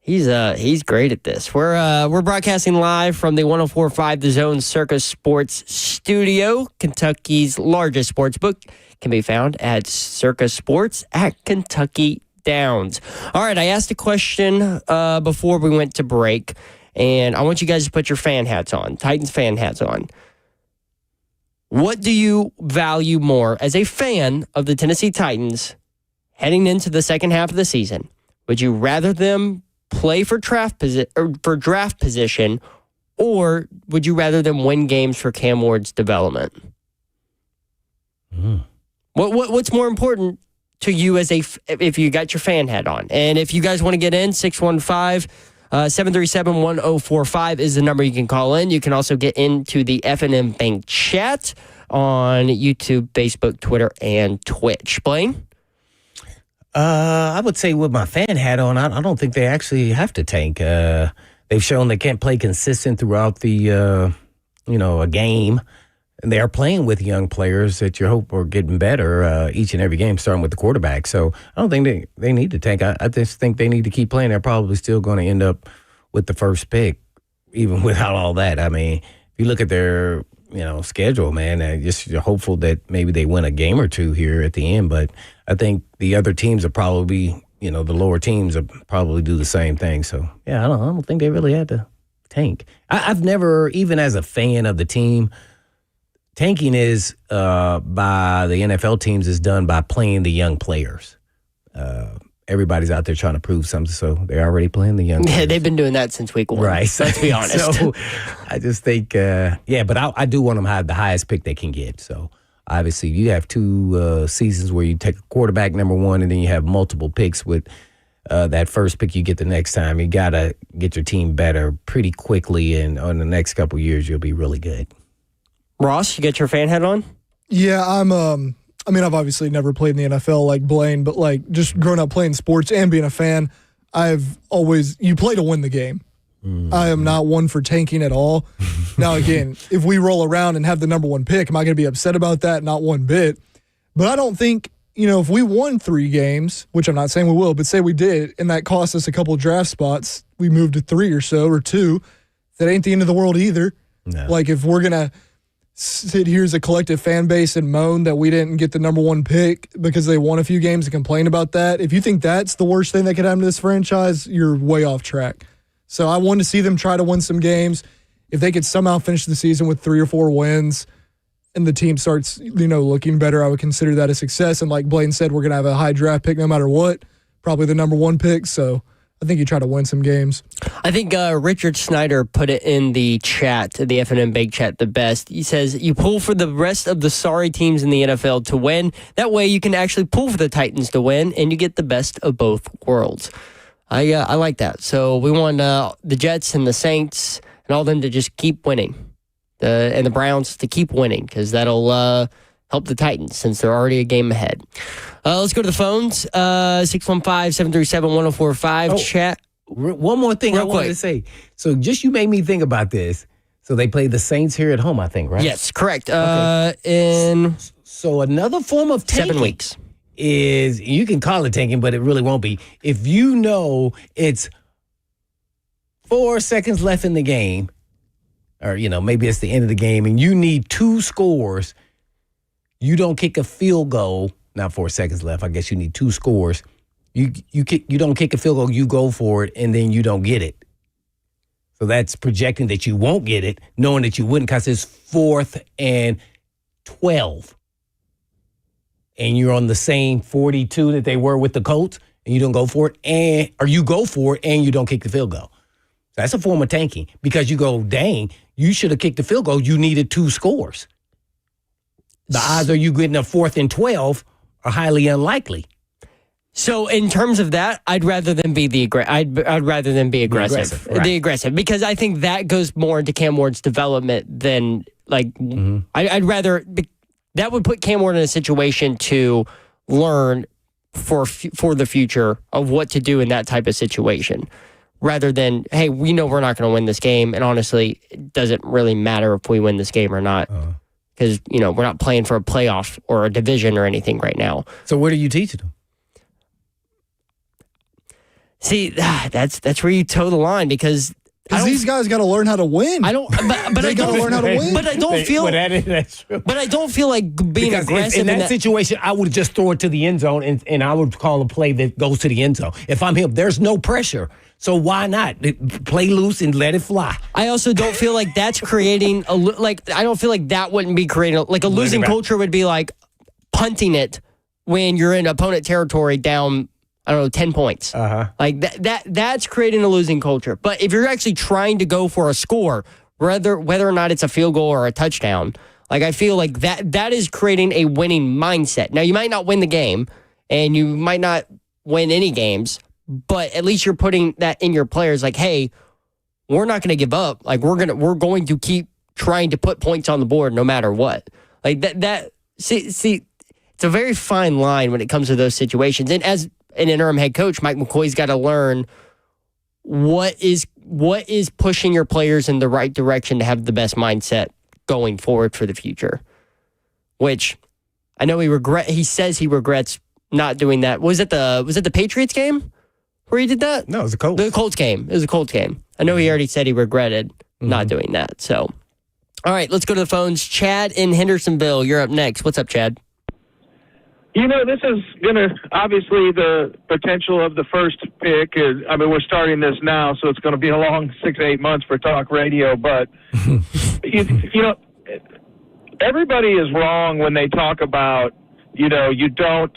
He's great at this. We're broadcasting live from the 104.5 The Zone Circa Sports Studio. Kentucky's largest sports book can be found at Circa Sports at Kentucky Downs. All right, I asked a question before we went to break, and I want you guys to put your fan hats on, Titans fan hats on. What do you value more as a fan of the Tennessee Titans heading into the second half of the season? Would you rather them play for draft position, or would you rather them win games for Cam Ward's development? What's more important to you as if you got your fan hat on? And if you guys want to get in, 615-737-1045 is the number you can call in. You can also get into the F&M Bank chat on YouTube, Facebook, Twitter, and Twitch. Blaine? I would say with my fan hat on, I don't think they actually have to tank. They've shown they can't play consistent throughout a game. And they are playing with young players that you hope are getting better each and every game, starting with the quarterback. So I don't think they need to tank. I just think they need to keep playing. They're probably still going to end up with the first pick, even without all that. I mean, if you look at their schedule, man, you're hopeful that maybe they win a game or two here at the end. But I think the other teams are probably, the lower teams will probably do the same thing. So, yeah, I don't think they really had to tank. I've never, even as a fan of the team, tanking is by the NFL teams is done by playing the young players. Everybody's out there trying to prove something, so they're already playing the young players. Yeah, they've been doing that since week 1. Right. Let's be honest. So I just think, but I do want them to have the highest pick they can get. So obviously you have 2 seasons where you take a quarterback, number 1, and then you have multiple picks with that first pick you get the next time. You got to get your team better pretty quickly, and on the next couple of years, you'll be really good. Ross, you get your fan hat on? Yeah, I've obviously never played in the NFL like Blaine, but like just growing up playing sports and being a fan, you play to win the game. I am not one for tanking at all. Now, again, if we roll around and have the number 1 pick, am I going to be upset about that? Not one bit. But I don't think, if we won 3 games, which I'm not saying we will, but say we did, and that cost us a couple draft spots, we moved to 3 or so, or 2, that ain't the end of the world either. No. Like, if we're going to sit here as a collective fan base and moan that we didn't get the number 1 pick because they won a few games and complain about that, if you think that's the worst thing that could happen to this franchise, you're way off track. So I want to see them try to win some games. If they could somehow finish the season with 3 or 4 wins and the team starts, looking better, I would consider that a success. And like Blaine said, we're going to have a high draft pick no matter what, probably the number 1 pick. So I think you try to win some games. I think Richard Snyder put it in the chat, the F&M Big Chat, the best. He says, you pull for the rest of the sorry teams in the NFL to win. That way you can actually pull for the Titans to win, and you get the best of both worlds. I like that. So we want the Jets and the Saints and all them to just keep winning, and the Browns to keep winning, because that'll help the Titans since they're already a game ahead. Let's go to the phones. 615-737-1045. Chat. One more thing I wanted to say. So just you made me think about this. So they play the Saints here at home, I think, right? Yes, correct. Okay. So another form of tanking 7 weeks is, you can call it tanking, but it really won't be. If you know it's 4 seconds left in the game, or, maybe it's the end of the game, and you need 2 scores, you don't kick a field goal. Not 4 seconds left. I guess you need 2 scores. You don't kick a field goal, you go for it, and then you don't get it. So that's projecting that you won't get it, knowing that you wouldn't, because it's 4th and 12. And you're on the same 42 that they were with the Colts, and you don't go for it, or you go for it and you don't kick the field goal. So that's a form of tanking, because you go, dang, you should have kicked the field goal. You needed 2 scores. The odds of you getting a 4th and 12 are highly unlikely. So in terms of that, I'd rather than be I'd rather than be aggressive. Right. The aggressive, because I think that goes more into Cam Ward's development than I'd rather. That would put Cam Ward in a situation to learn for the future of what to do in that type of situation, rather than, hey, we know we're not going to win this game. And honestly, it doesn't really matter if we win this game or not. Because, we're not playing for a playoff or a division or anything right now. So what are you teaching them? See, that's where you toe the line because these guys got to learn how to win. I don't. But They I got to don't learn how to win. But I don't feel. That's true. But I don't feel like being Because aggressive in that situation, I would just throw it to the end zone, and I would call a play that goes to the end zone. If I'm him, there's no pressure. So why not play loose and let it fly? I also don't feel like that's creating I don't feel like that wouldn't be creating a losing culture would be like punting it when you're in opponent territory down, I don't know, 10 points. Like that's creating a losing culture. But if you're actually trying to go for a score, whether or not it's a field goal or a touchdown, like I feel like that is creating a winning mindset. Now you might not win the game and you might not win any games, but at least you're putting that in your players like, hey, we're not going to give up. Like we're going to keep trying to put points on the board no matter what. Like see, it's a very fine line when it comes to those situations. And as an interim head coach, Mike McCoy's got to learn what is pushing your players in the right direction to have the best mindset going forward for the future. Which I know he says he regrets not doing that. Was it the Patriots game where he did that? No, it was the Colts. The Colts game. It was a Colts game. I know he already said he regretted not doing that. So, all right, let's go to the phones. Chad in Hendersonville, you're up next. What's up, Chad? This is going to, obviously, the potential of the first pick is, we're starting this now, so it's going to be a long 6 to 8 months for talk radio, but, everybody is wrong when they talk about, you don't,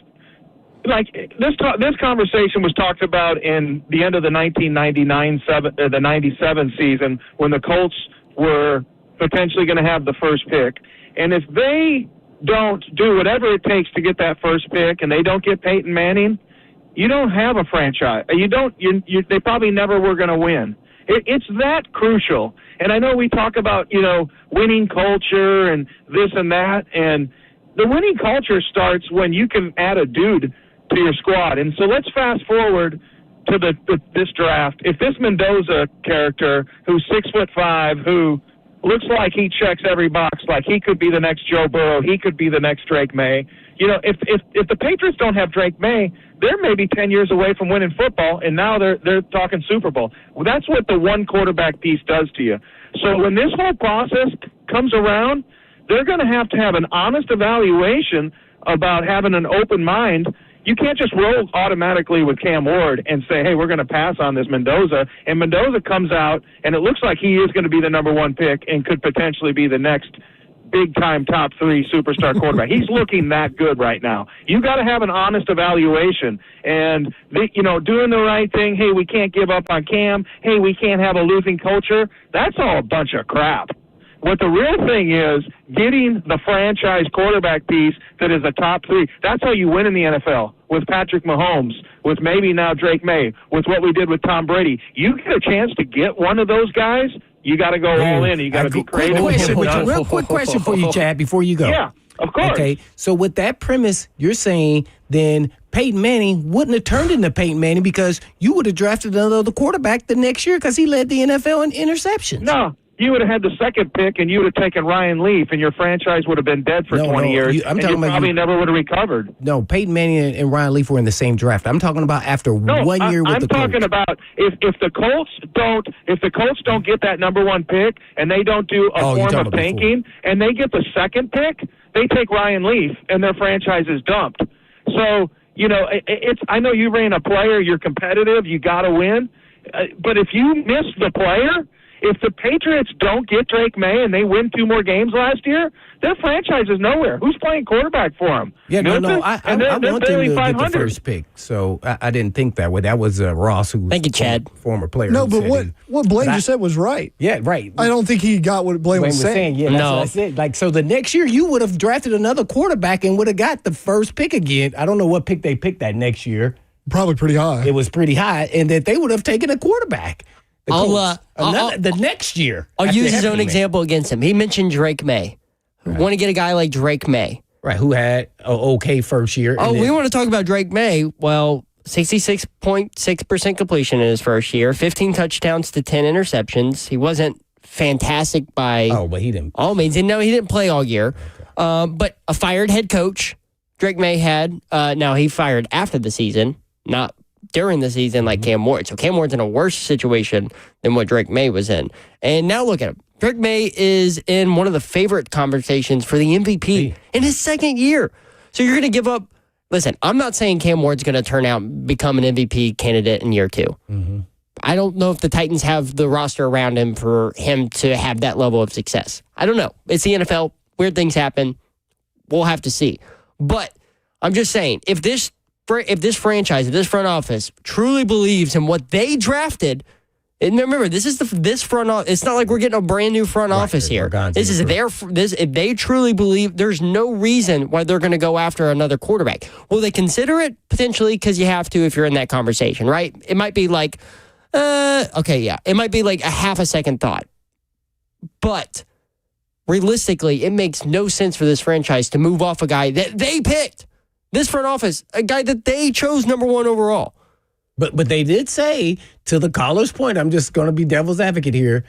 like, this conversation was talked about in the end of the 97 season when the Colts were potentially going to have the first pick. And if they don't do whatever it takes to get that first pick and they don't get Peyton Manning, you don't have a franchise. They probably never were going to win. It's that crucial. And I know we talk about, winning culture and this and that, and the winning culture starts when you can add a dude to your squad. And so let's fast forward to this draft. If this Mendoza character, who's 6'5", who looks like he checks every box, like he could be the next Joe Burrow, he could be the next Drake May. If the Patriots don't have Drake May, they're maybe 10 years away from winning football, and now they're talking Super Bowl. Well, that's what the one quarterback piece does to you. So when this whole process comes around, they're going to have an honest evaluation about having an open mind. You can't just roll automatically with Cam Ward and say, hey, we're going to pass on this Mendoza. And Mendoza comes out, and it looks like he is going to be the number one pick and could potentially be the next big-time top 3 superstar quarterback. He's looking that good right now. You got to have an honest evaluation and, doing the right thing. Hey, we can't give up on Cam. Hey, we can't have a losing culture. That's all a bunch of crap. What the real thing is, getting the franchise quarterback piece that is a top 3. That's how you win in the NFL, with Patrick Mahomes, with maybe now Drake May, with what we did with Tom Brady. You get a chance to get one of those guys, you got to go all in. You got to be creative. Real quick question for you, Chad, before you go. Yeah, of course. Okay, so with that premise, you're saying then Peyton Manning wouldn't have turned into Peyton Manning because you would have drafted another quarterback the next year because he led the NFL in interceptions. No. You would have had the second pick, and you would have taken Ryan Leaf, and your franchise would have been dead for 20 years. You probably never would have recovered. No, Peyton Manning and Ryan Leaf were in the same draft. I'm talking about after 1 year with the Colts. I'm talking about if the Colts don't get that number one pick, and they don't do a form of tanking, and they get the second pick, they take Ryan Leaf, and their franchise is dumped. So I know you ran a player, you're competitive, you got to win, but if you miss the player. If the Patriots don't get Drake May and they win 2 more games last year, their franchise is nowhere. Who's playing quarterback for them? Yeah, I want them to get the first pick, so I didn't think that way. That was Ross, who thank you, Chad, former player. No, but what Blaine just said was right. Yeah, right. I don't think he got what Blaine was saying. Yeah, that's what I said. Like, so the next year you would have drafted another quarterback and would have got the first pick again. I don't know what pick they picked that next year. Probably pretty high. It was pretty high, and that they would have taken a quarterback. The next year. I'll use his own example against him. He mentioned Drake May. Right. Want to get a guy like Drake May. Right, who had an okay first year. We want to talk about Drake May. Well, 66.6% completion in his first year, 15 touchdowns to 10 interceptions. He wasn't fantastic by but he didn't. all means. No, he didn't play all year. But a fired head coach, Drake May had. Now, he fired after the season, not during the season like Cam Ward. So Cam Ward's in a worse situation than what Drake May was in. And now look at him. Drake May is in one of the favorite conversations for the MVP in his second year. So you're going to give up. Listen, I'm not saying Cam Ward's going to turn out and become an MVP candidate in year 2. Mm-hmm. I don't know if the Titans have the roster around him for him to have that level of success. I don't know. It's the NFL. Weird things happen. We'll have to see. But I'm just saying, if this franchise, if this front office truly believes in what they drafted, and remember, this front office. It's not like we're getting a brand new front office here. This is if they truly believe, there's no reason why they're going to go after another quarterback. Will they consider it? Potentially, because you have to if you're in that conversation, right? It might be like, it might be like a half a second thought. But realistically, it makes no sense for this franchise to move off a guy that they picked. This front office, a guy that they chose number 1 overall. But they did say, to the caller's point, I'm just going to be devil's advocate here.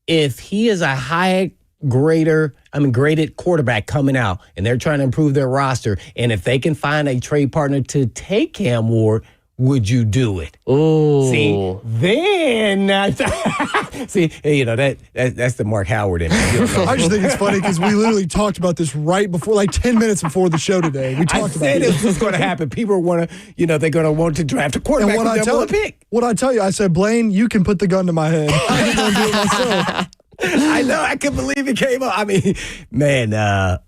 If he is a graded quarterback coming out and they're trying to improve their roster, and if they can find a trade partner to take Cam Ward, would you do it? Oh, see, then see, that's the Mark Howard in me. I just think it's funny because we literally talked about this right before, like 10 minutes before the show today. We talked about this was going to happen. People want to, they're going to want to draft a quarterback with their number 1 pick. What I tell you, I said, Blaine, you can put the gun to my head. I'm going to do it myself. I know. I couldn't believe it came up. I mean, man, man.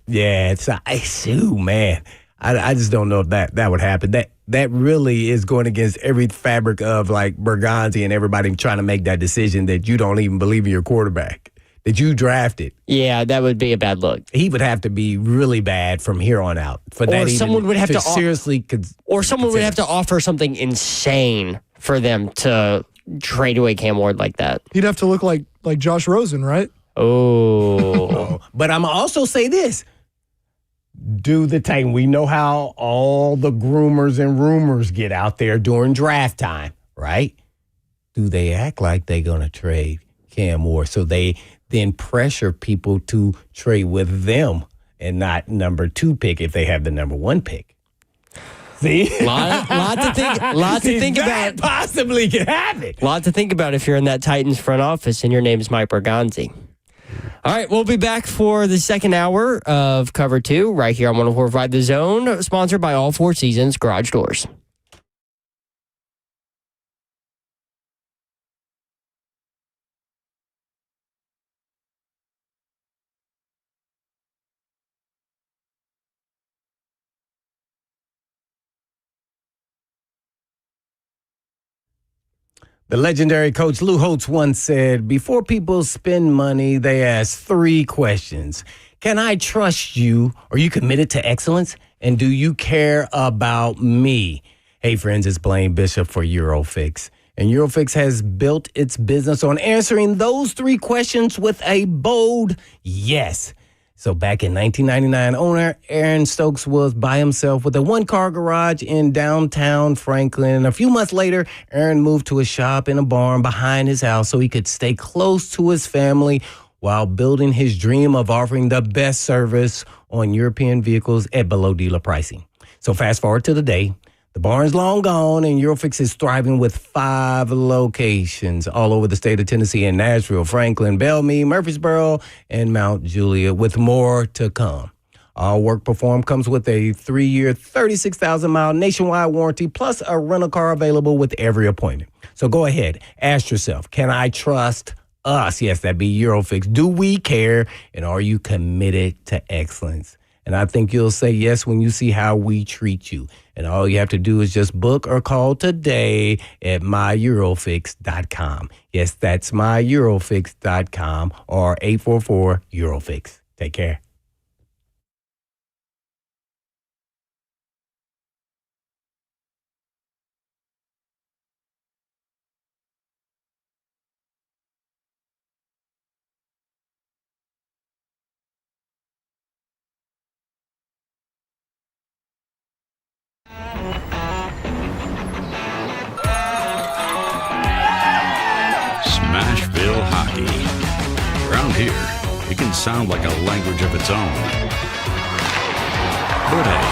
I just don't know if that would happen. That really is going against every fabric of like Bergonzi and everybody trying to make that decision that you don't even believe in your quarterback that you drafted. Yeah, that would be a bad look. He would have to be really bad from here on out for that. Or someone would have to seriously, or someone would have to offer something insane for them to trade away Cam Ward like that. He'd have to look like Josh Rosen, right? Oh, but I'm gonna also say this. Do the Titan. We know how all the groomers and rumors get out there during draft time, right? Do they act like they're going to trade Cam Ward so they then pressure people to trade with them and not number 2 pick if they have the number 1 pick? See? lot to think about. Possibly can happen. Lot to think about if you're in that Titans front office and your name's Mike Bergonzi. All right, we'll be back for the second hour of Cover 2 right here on 104.5 The Zone, sponsored by All Four Seasons Garage Doors. The legendary coach Lou Holtz once said, before people spend money, they ask 3 questions. Can I trust you? Are you committed to excellence? And do you care about me? Hey, friends, it's Blaine Bishop for Eurofix. And Eurofix has built its business on answering those 3 questions with a bold yes. So back in 1999, owner Aaron Stokes was by himself with a 1-car garage in downtown Franklin. A few months later, Aaron moved to a shop in a barn behind his house so he could stay close to his family while building his dream of offering the best service on European vehicles at below dealer pricing. So fast forward to the day. The barn's long gone, and Eurofix is thriving with 5 locations all over the state of Tennessee in Nashville, Franklin, Bellmead, Murfreesboro, and Mount Juliet, with more to come. All work performed comes with a 3-year, 36,000-mile nationwide warranty, plus a rental car available with every appointment. So go ahead, ask yourself, can I trust us? Yes, that'd be Eurofix. Do we care, and are you committed to excellence? And I think you'll say yes when you see how we treat you. And all you have to do is just book or call today at myEurofix.com. Yes, that's myEurofix.com or 844-EUROFIX. Take care. Kentucky. Around here, it can sound like a language of its own. But hey,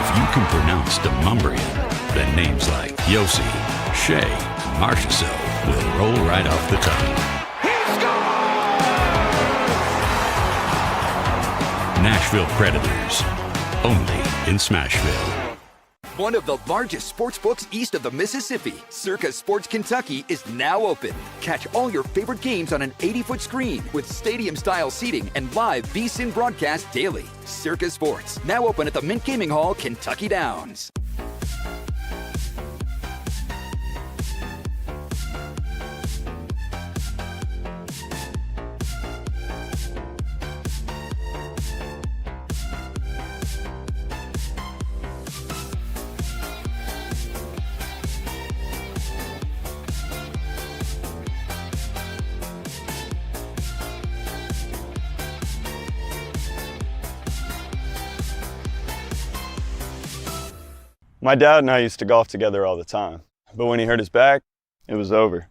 if you can pronounce Demumbrian, then names like Yossi, Shea, and Marchessault will roll right off the tongue. Nashville Predators, only in Smashville. One of the largest sports books east of the Mississippi, Circa Sports Kentucky, is now open. Catch all your favorite games on an 80-foot screen with stadium-style seating and live VSiN broadcast daily. Circa Sports, now open at the Mint Gaming Hall, Kentucky Downs. My dad and I used to golf together all the time, but when he hurt his back, it was over.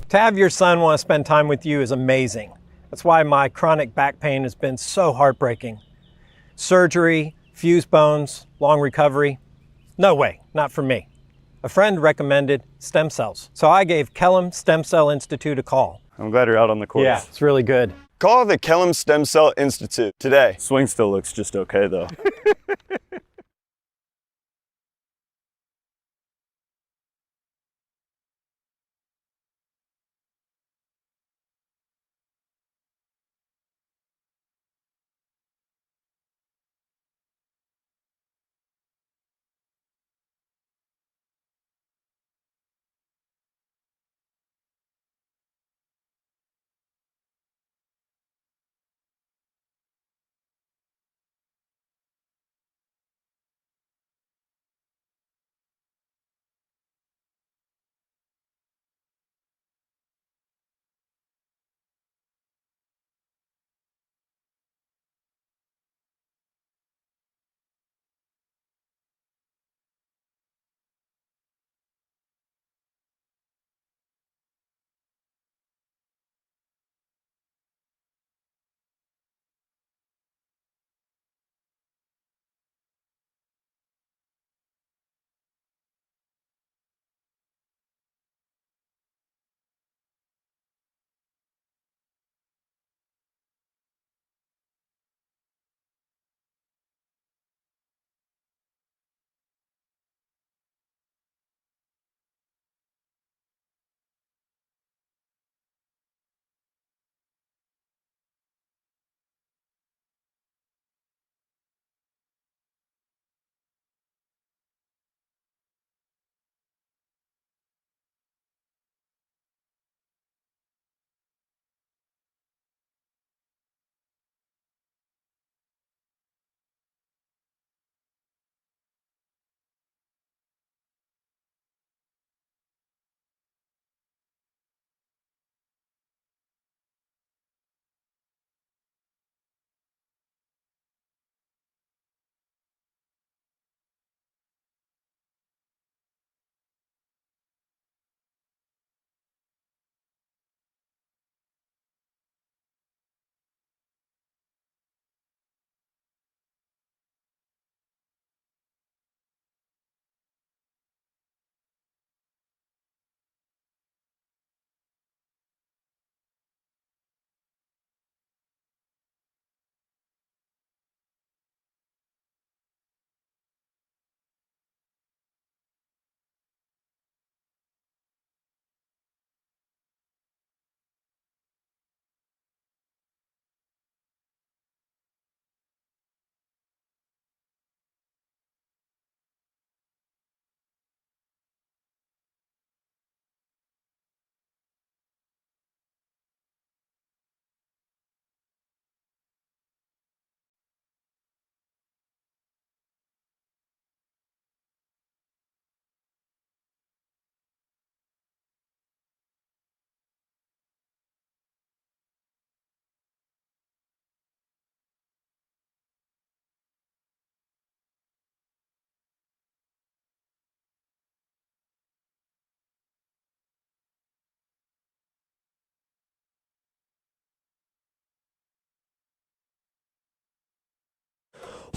To have your son want to spend time with you is amazing. That's why my chronic back pain has been so heartbreaking. Surgery, fused bones, long recovery. No way, not for me. A friend recommended stem cells, so I gave Kellum Stem Cell Institute a call. I'm glad you're out on the course. Yeah, it's really good. Call the Kellum Stem Cell Institute today. Swing still looks just okay though.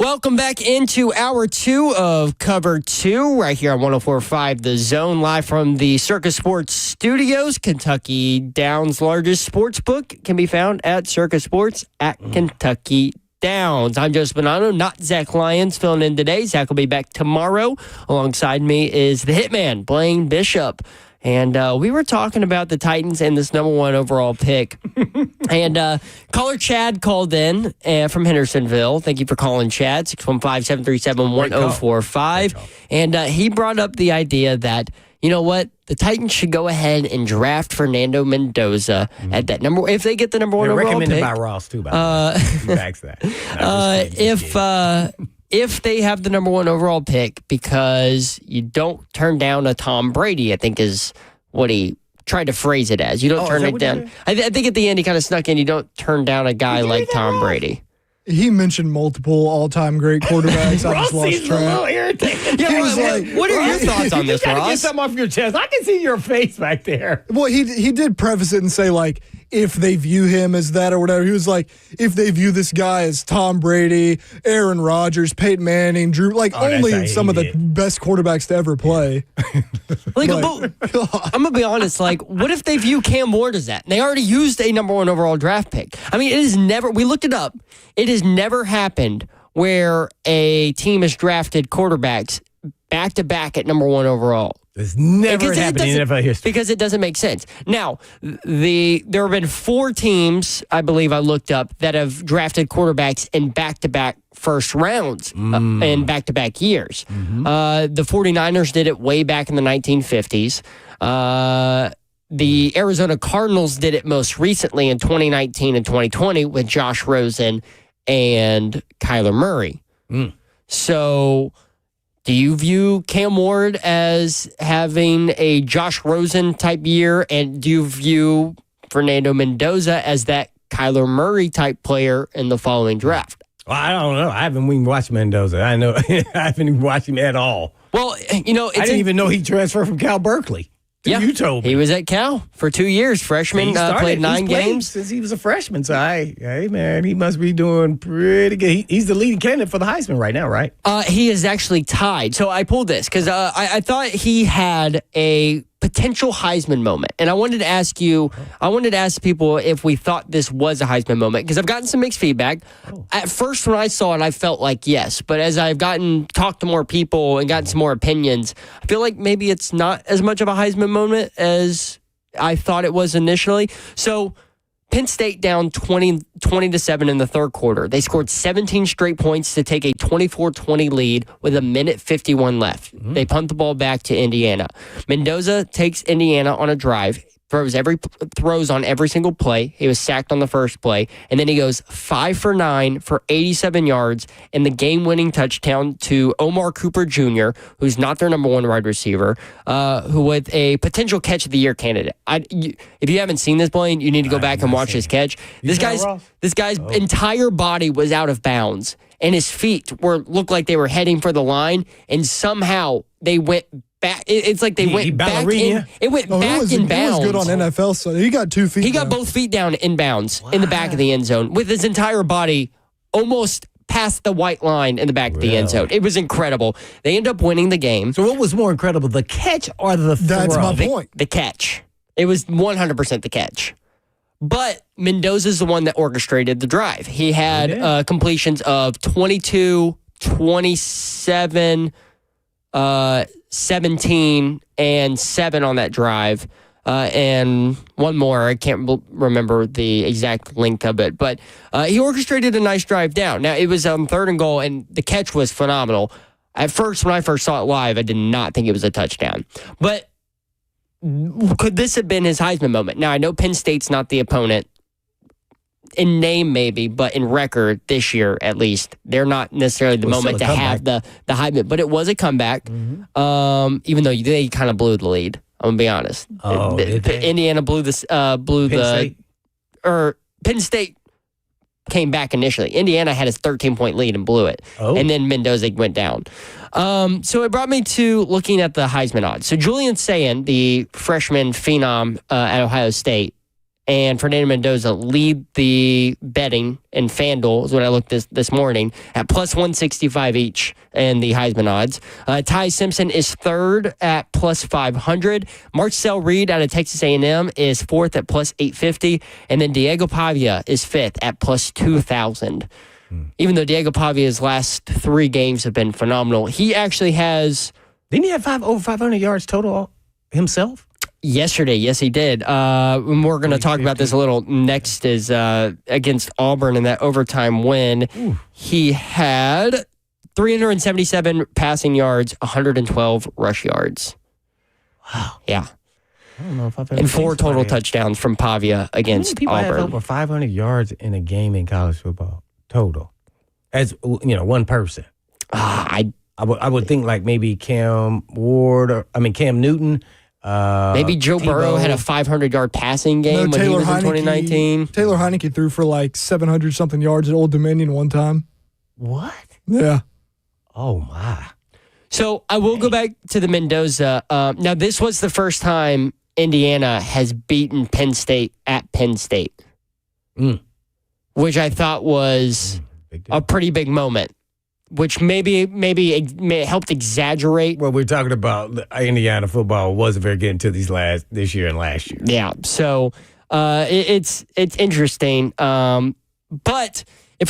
Welcome back into hour 2 of Cover 2 right here on 104.5 The Zone, live from the Circus Sports Studios. Kentucky Downs' largest sports book can be found at Circus Sports at Kentucky Downs. I'm Joseph Bonanno, not Zach Lyons, filling in today. Zach will be back tomorrow. Alongside me is the Hitman, Blaine Bishop. And we were talking about the Titans and this number 1 overall pick. And caller Chad called in from Hendersonville. Thank you for calling, Chad, 615-737-1045. And he brought up the idea that, you know what, the Titans should go ahead and draft Fernando Mendoza at that number. If they get the number 1 overall pick. Recommended by Ross, too, by the way. You asked that. If they have the number 1 overall pick, because you don't turn down a Tom Brady, I think is what he tried to phrase it as. You don't turn it down. I think at the end he kind of snuck in. You don't turn down a guy like Tom Brady. He mentioned multiple all-time great quarterbacks. I just lost track. A little irritated. Yeah, what are your thoughts on this, Ross? You Ross? get something off your chest. I can see your face back there. Well, he did preface it and say, like, if they view him as that or whatever. He was like, if they view this guy as Tom Brady, Aaron Rodgers, Peyton Manning, Drew, like only some of the best quarterbacks to ever play. I'm going to be honest, like, what if they view Cam Ward as that? And they already used a number 1 overall draft pick. I mean, it has never, we looked it up, it has never happened where a team has drafted quarterbacks back-to-back at number 1 overall. It's never happened in NFL history. Because it doesn't make sense. Now, there have been 4 teams, I believe I looked up, that have drafted quarterbacks in back-to-back first rounds in back-to-back years. The 49ers did it way back in the 1950s. The Arizona Cardinals did it most recently in 2019 and 2020 with Josh Rosen and Kyler Murray. So, do you view Cam Ward as having a Josh Rosen type year? And do you view Fernando Mendoza as that Kyler Murray type player in the following draft? Well, I don't know. I haven't even watched Mendoza. I know I haven't even watched him at all. Well, you know, I didn't even know he transferred from Cal Berkeley. You told me. He was at Cal for 2 years. Freshman, played 9 games. Since he was a freshman. So, hey, man, he must be doing pretty good. He's the leading candidate for the Heisman right now, right? He is actually tied. So I pulled this because I thought he had a potential Heisman moment. And I wanted to ask people if we thought this was a Heisman moment, because I've gotten some mixed feedback. At first, when I saw it, I felt like yes. But as I've talked to more people and gotten some more opinions, I feel like maybe it's not as much of a Heisman moment as I thought it was initially. So Penn State down 20-7 in the third quarter. They scored 17 straight points to take a 24-20 lead with 1:51 left. They punt the ball back to Indiana. Mendoza takes Indiana on a drive, throws on every single play. He was sacked on the first play, and then he goes 5 for 9 for 87 yards and the game-winning touchdown to Omar Cooper Jr., who's not their number 1 wide receiver, who with a potential catch of the year candidate. If you haven't seen this, Blaine, you need to go back and watch his catch. This guy's entire body was out of bounds, and his feet looked like they were heading for the line, and somehow they went back. It's like they went back in. It went back in bounds. He was good on NFL, so he got 2 feet. He got both feet down in bounds in the back of the end zone with his entire body almost past the white line in the back of the end zone. It was incredible. They end up winning the game. So what was more incredible, the catch or the throw? That's my point. The catch. It was 100% the catch. But Mendoza's the one that orchestrated the drive. He had completions of 22, 27, 17 and 7 on that drive, and one more. I can't remember the exact length of it, but he orchestrated a nice drive down. Now, it was 3rd and goal, and the catch was phenomenal. At first, when I first saw it live, I did not think it was a touchdown. But could this have been his Heisman moment? Now, I know Penn State's not the opponent. In name, maybe, but in record this year, at least, they're not necessarily the moment to have the Heisman. But it was a comeback, even though they kind of blew the lead. I'm gonna be honest. Indiana blew Penn State came back initially. Indiana had a 13-point lead and blew it, and then Mendoza went down. So it brought me to looking at the Heisman odds. So Julian Sayin, the freshman phenom at Ohio State, and Fernando Mendoza lead the betting in FanDuel, is what I looked this morning, at plus 165 each in the Heisman odds. Ty Simpson is third at plus 500. Marcel Reed out of Texas A&M is fourth at plus 850. And then Diego Pavia is fifth at plus 2,000. Even though Diego Pavia's last 3 games have been phenomenal, he actually has... Didn't he have over 500 yards total himself? Yesterday, yes, he did. And we're going to talk about this a little next is against Auburn in that overtime win. Ooh. He had 377 passing yards, 112 rush yards. Wow. Yeah. I don't know if I've ever and 4 total touchdowns from Pavia against people Auburn. have over 500 yards in a game in college football total, as one person. I would think like maybe Cam Newton. Maybe Joe Tebow. Burrow had a 500-yard passing game when he was in 2019. Taylor Heineke threw for like 700-something yards at Old Dominion one time. What? Yeah. Oh, my. So I will go back to the Mendoza. Now, this was the first time Indiana has beaten Penn State at Penn State, which I thought was a pretty big moment, which maybe helped exaggerate. Well, we're talking about Indiana football wasn't very good until this year and last year. Yeah, so it's interesting. But if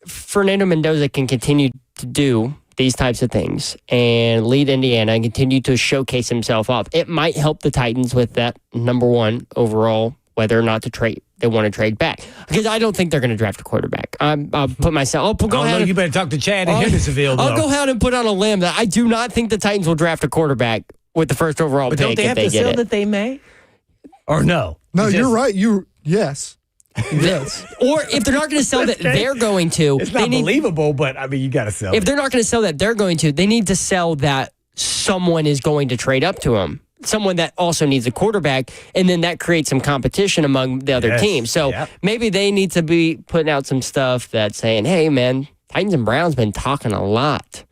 Fernando Mendoza can continue to do these types of things and lead Indiana and continue to showcase himself off, it might help the Titans with that number 1 overall, whether or not they want to trade back. Because I don't think they're going to draft a quarterback. I'll put myself... You better talk to Chad in Hendersonville, though. I'll go ahead and put on a limb that I do not think the Titans will draft a quarterback with the first overall pick. Don't they have to sell that they may? Or no? No, you're right. Yes. Yes. Or if they're not going to sell that they're going to... It's not believable, but, you got to sell it. If they're not going to sell that they're going to, they need to sell that someone is going to trade up to them. Someone that also needs a quarterback, and then that creates some competition among the other teams. So maybe they need to be putting out some stuff that's saying, hey, man, Titans and Browns been talking a lot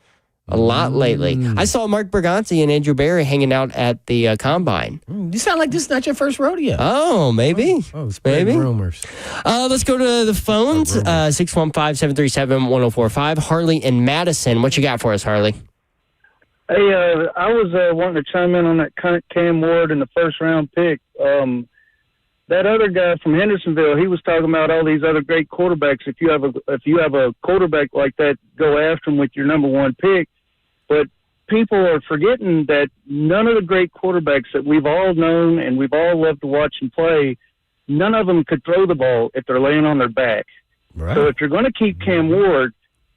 lately. I saw Mark Berganti and Andrew Berry hanging out at the Combine. You sound like this is not your first rodeo. Oh, maybe. Spreading rumors. Let's go to the phones. 615-737-1045. Harley and Madison. What you got for us, Harley? Hey, I was wanting to chime in on that Cam Ward in the first-round pick. That other guy from Hendersonville, he was talking about all these other great quarterbacks. If you have a quarterback like that, go after him with your number 1 pick. But people are forgetting that none of the great quarterbacks that we've all known and we've all loved to watch and play, none of them could throw the ball if they're laying on their back. Right. So if you're going to keep Cam Ward,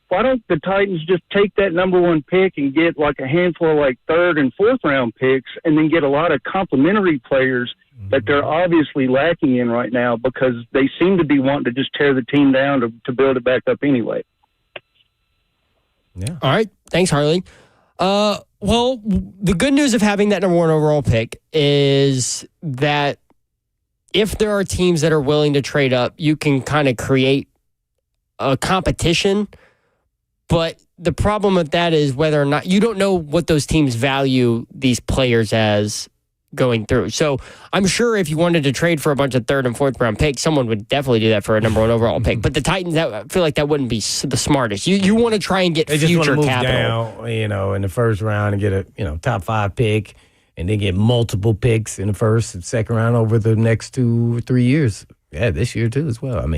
why don't the Titans just take that number 1 pick and get like a handful of like 3rd and 4th round picks and then get a lot of complementary players that they're obviously lacking in right now because they seem to be wanting to just tear the team down to build it back up anyway. Yeah. All right. Thanks, Harley. Well, the good news of having that number 1 overall pick is that if there are teams that are willing to trade up, you can kind of create a competition. But the problem with that is whether or not you don't know what those teams value these players as going through. So I'm sure if you wanted to trade for a bunch of 3rd and 4th round picks, someone would definitely do that for a number 1 overall pick. But the Titans, I feel like that wouldn't be the smartest. You want to try and get future capital. They just want to move down, in the first round and get a top 5 pick, and then get multiple picks in the first and second round over the next 2 or 3 years. Yeah, this year too as well.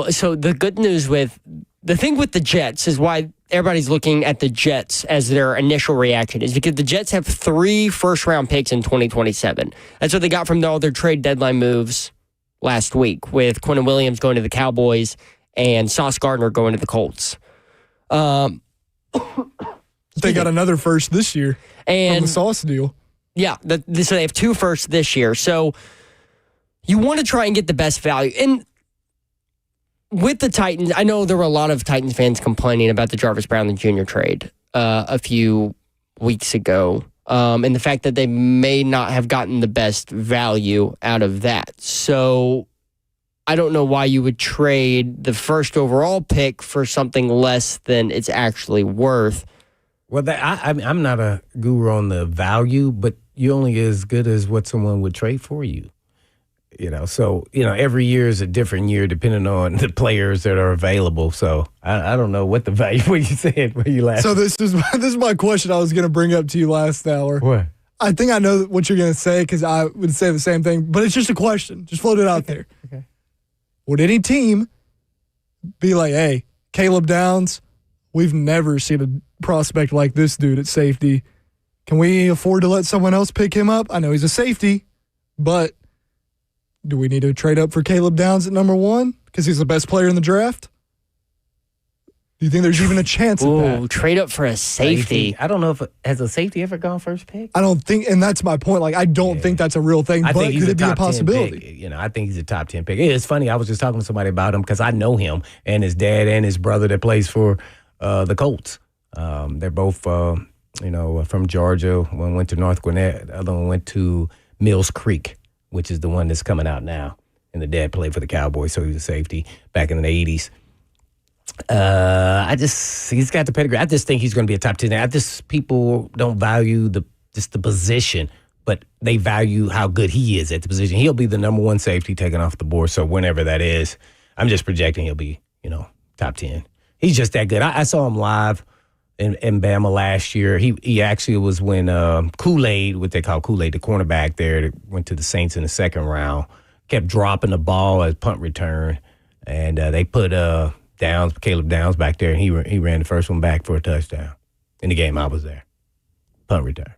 So the good news with the thing with the Jets is why everybody's looking at the Jets as their initial reaction is because the Jets have 3 first-round picks in 2027. That's what they got from all their trade deadline moves last week with Quentin Williams going to the Cowboys and Sauce Gardner going to the Colts. They got another first this year from the Sauce deal. Yeah, so they have 2 firsts this year. So you want to try and get the best value. And with the Titans, I know there were a lot of Titans fans complaining about the Jarvis Brown Jr. trade a few weeks ago, and the fact that they may not have gotten the best value out of that. So I don't know why you would trade the first overall pick for something less than it's actually worth. Well, I'm not a guru on the value, but you're only as good as what someone would trade for you. So every year is a different year depending on the players that are available. So I don't know what the value. What you said? What you laughed? So this is my question I was going to bring up to you last hour. What? I think I know what you're going to say because I would say the same thing, but it's just a question. Just float it out there. Okay. Would any team be like, hey, Caleb Downs, we've never seen a prospect like this dude at safety. Can we afford to let someone else pick him up? I know he's a safety, but do we need to trade up for Caleb Downs at number 1 because he's the best player in the draft? Do you think there's even a chance of that? Trade up for a safety. I don't know if has a safety ever gone first pick. I don't think, and that's my point. Like, I don't think that's a real thing, I but think he's could it be a top 10 possibility? pick. I think he's a top 10 pick. It's funny. I was just talking to somebody about him because I know him and his dad and his brother that plays for the Colts. They're both, from Georgia. One went to North Gwinnett. The other one went to Mills Creek, which is the one that's coming out now. And the dad played for the Cowboys, so he was a safety back in the 80s. He's got the pedigree. I just think he's going to be a top 10. People don't value the position, but they value how good he is at the position. He'll be the number 1 safety taken off the board. So whenever that is, I'm just projecting he'll be, top 10. He's just that good. I saw him live in Bama last year. He actually was when Kool-Aid, what they call Kool-Aid, the cornerback there that went to the Saints in the second round, kept dropping the ball as punt return, and they put Caleb Downs back there, and he ran the first one back for a touchdown in the game I was there. Punt return.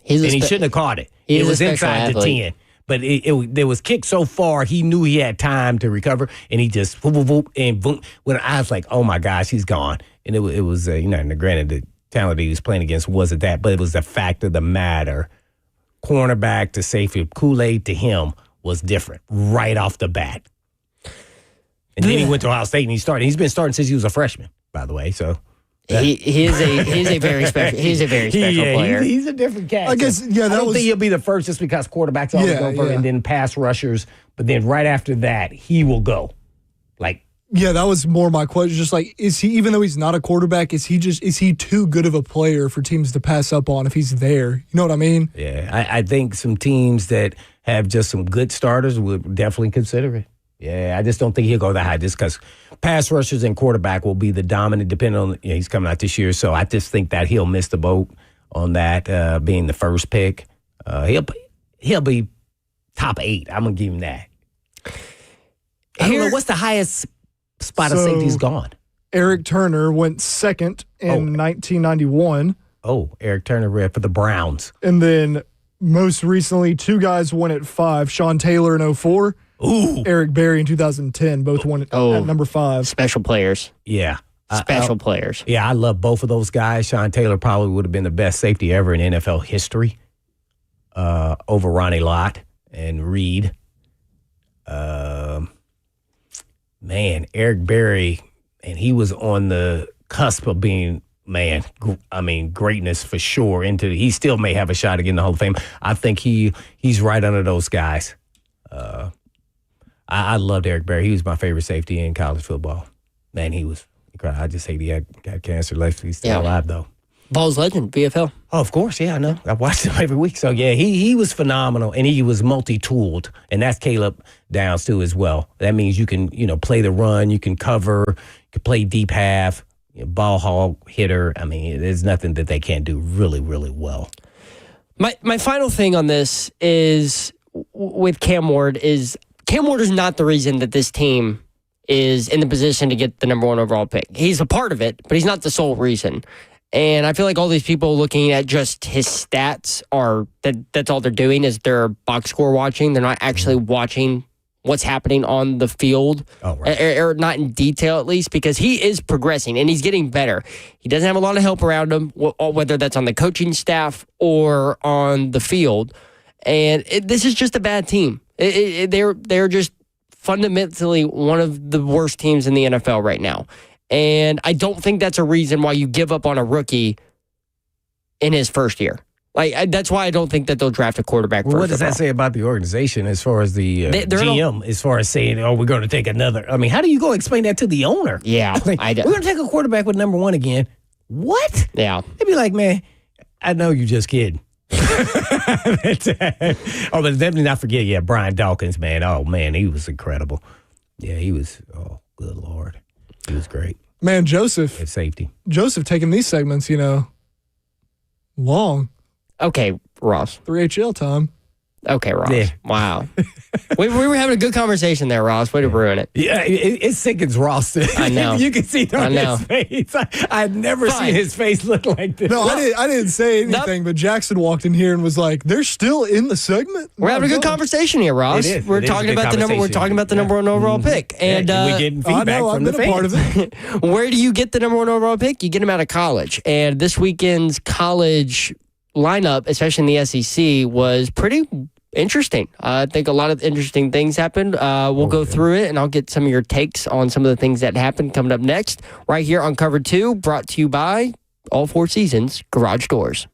He shouldn't have caught it. It was inside the 10. But it was kicked so far, he knew he had time to recover, and he just whoop, whoop, whoop, and boom. When I was like, oh, my gosh, he's gone. And it was and granted, the talent he was playing against wasn't that, but it was the fact of the matter. Cornerback to safety, Kool-Aid to him was different right off the bat. And then he went to Ohio State and he started. He's been starting since he was a freshman, by the way. So he's a very special player. He's a different cat. I guess, I don't think he'll be the first just because quarterbacks always go first and then pass rushers. But then right after that, he will go. Yeah, that was more my question. Just like, is he, even though he's not a quarterback, is he too good of a player for teams to pass up on if he's there? You know what I mean? Yeah, I think some teams that have just some good starters would definitely consider it. Yeah, I just don't think he'll go that high just because pass rushers and quarterback will be the dominant, depending on, he's coming out this year. So I just think that he'll miss the boat on that, being the first pick. He'll be top 8. I'm going to give him that. I don't know, what's the highest spot of safety's gone? Eric Turner went second in 1991. Oh, Eric Turner ran for the Browns. And then most recently, 2 guys went at 5. Sean Taylor in 2004. Ooh. Eric Berry in 2010. Both won at number 5. Special players. Yeah. Special players. Yeah, I love both of those guys. Sean Taylor probably would have been the best safety ever in NFL history over Ronnie Lott and Reed. Eric Berry, and he was on the cusp of being, greatness for sure. He still may have a shot at getting the Hall of Fame. I think he's right under those guys. I loved Eric Berry. He was my favorite safety in college football. Man, he was incredible. I just hate he got cancer. He's still alive, though. Vols legend, VFL. Oh, of course. Yeah, I know. I watched him every week. So, yeah, he was phenomenal, and he was multi-tooled. And that's Caleb Downs, too, as well. That means you can, play the run, you can cover, you can play deep half, ball hog hitter. I mean, there's nothing that they can't do really, really well. My final thing on this is with Cam Ward is not the reason that this team is in the position to get the number 1 overall pick. He's a part of it, but he's not the sole reason. And I feel like all these people looking at just his stats that's all they're doing is they're box score watching. They're not actually watching what's happening on the field, or not in detail at least, because he is progressing and he's getting better. He doesn't have a lot of help around him, whether that's on the coaching staff or on the field. And this is just a bad team. They're just fundamentally one of the worst teams in the NFL right now. And I don't think that's a reason why you give up on a rookie in his first year. That's why I don't think that they'll draft a quarterback first. What does that say about the organization as far as the GM, as far as saying, we're going to take another? I mean, how do you go explain that to the owner? Yeah. We're going to take a quarterback with number 1 again. What? Yeah. They'd be like, man, I know you just kidding. But definitely not forget, Brian Dawkins, man. Oh, man, he was incredible. Yeah, he was, oh, good Lord. He was great. Man, Joseph. At safety. Joseph taking these segments, long. Okay, Ross. 3HL time. Okay, Ross. Yeah. Wow. we were having a good conversation there, Ross. Way to ruin it. Yeah, it sickens Ross. I know. You can see it on his face. I've never seen his face look like this. No, I didn't say anything, but Jackson walked in here and was like, "They're still in the segment." We're having a good conversation here, Ross. It is. We're It is talking a good about the number. We're talking about the number one overall pick, and we're getting feedback from the fans. Part of it. Where do you get the number one overall pick? You get them out of college, and this weekend's college lineup, especially in the SEC, was pretty interesting. I think a lot of interesting things happened. We'll go through it, and I'll get some of your takes on some of the things that happened coming up next, right here on Cover 2, brought to you by All Four Seasons Garage Doors.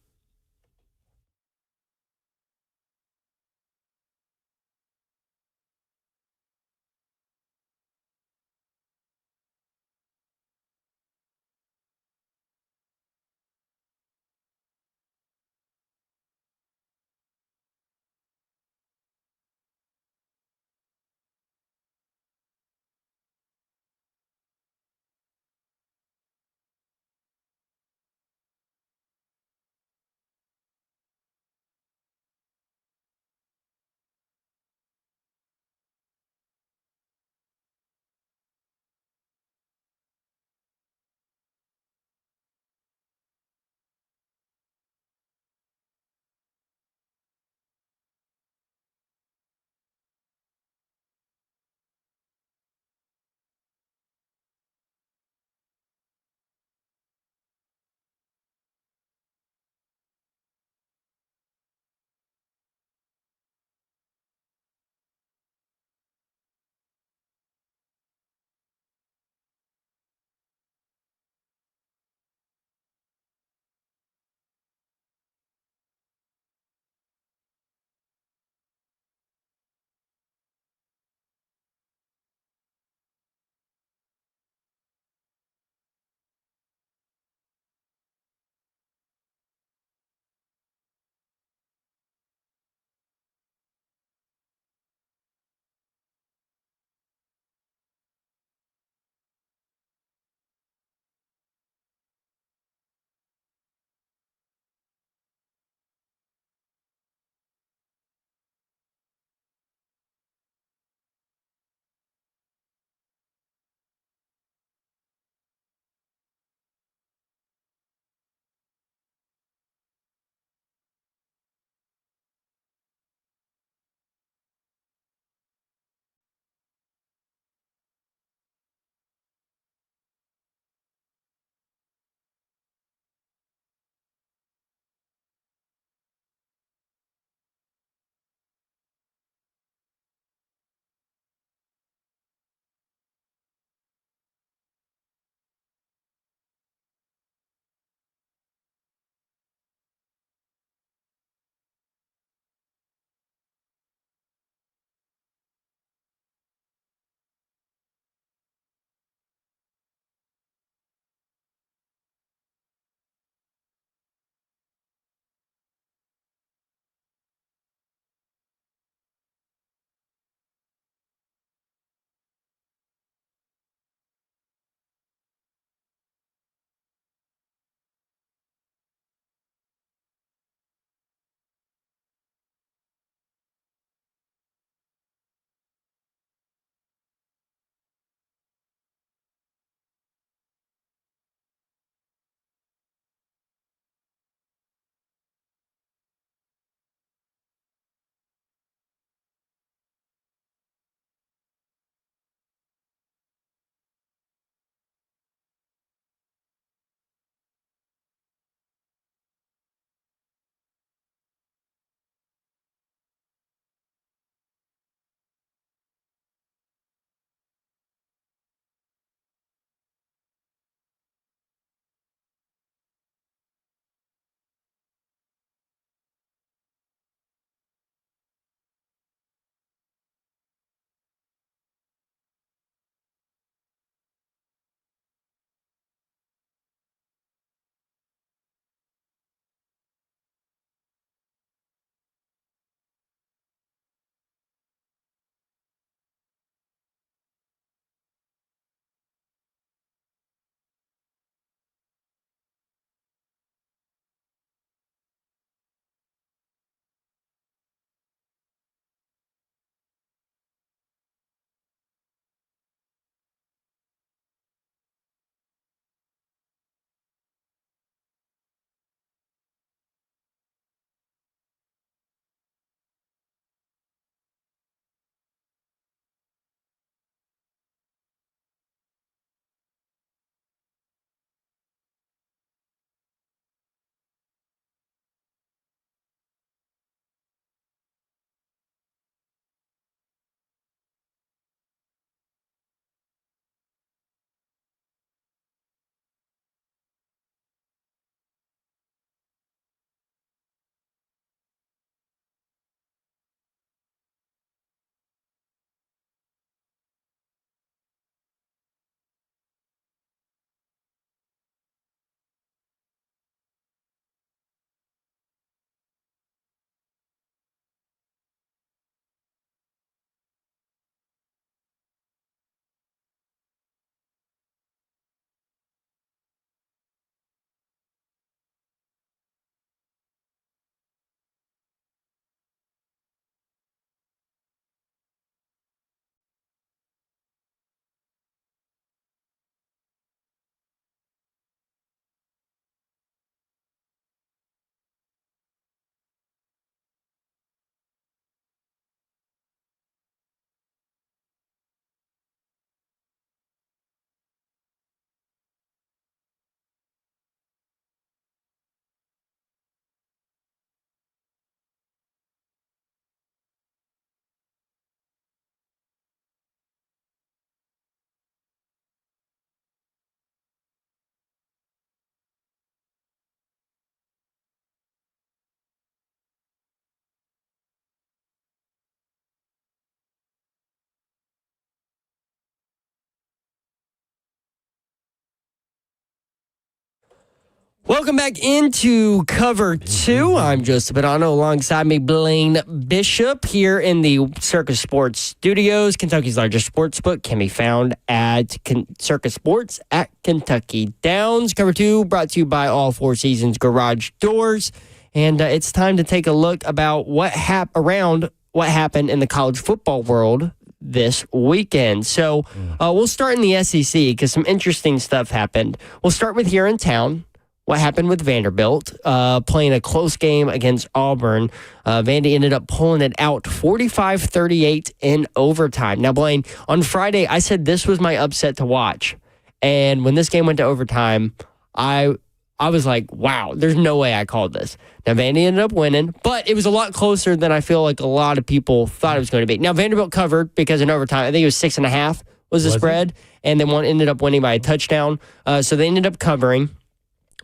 Welcome back into Cover 2. I'm Joseph Bonanno. Alongside me, Blaine Bishop, here in the Circus Sports Studios. Kentucky's largest sports book can be found at Circus Sports at Kentucky Downs. Cover 2 brought to you by All Four Seasons Garage Doors. And it's time to take a look about what happened in the college football world this weekend. So we'll start in the SEC because some interesting stuff happened. We'll start with here in town. What happened with Vanderbilt playing a close game against Auburn. Vandy ended up pulling it out 45-38 in overtime. Now, Blaine, on Friday, I said this was my upset to watch. And when this game went to overtime, I was like, wow, there's no way I called this. Now, Vandy ended up winning, but it was a lot closer than I feel like a lot of people thought it was going to be. Now, Vanderbilt covered because in overtime, I think it was 6.5 was the spread, and then one ended up winning by a touchdown. So they ended up covering.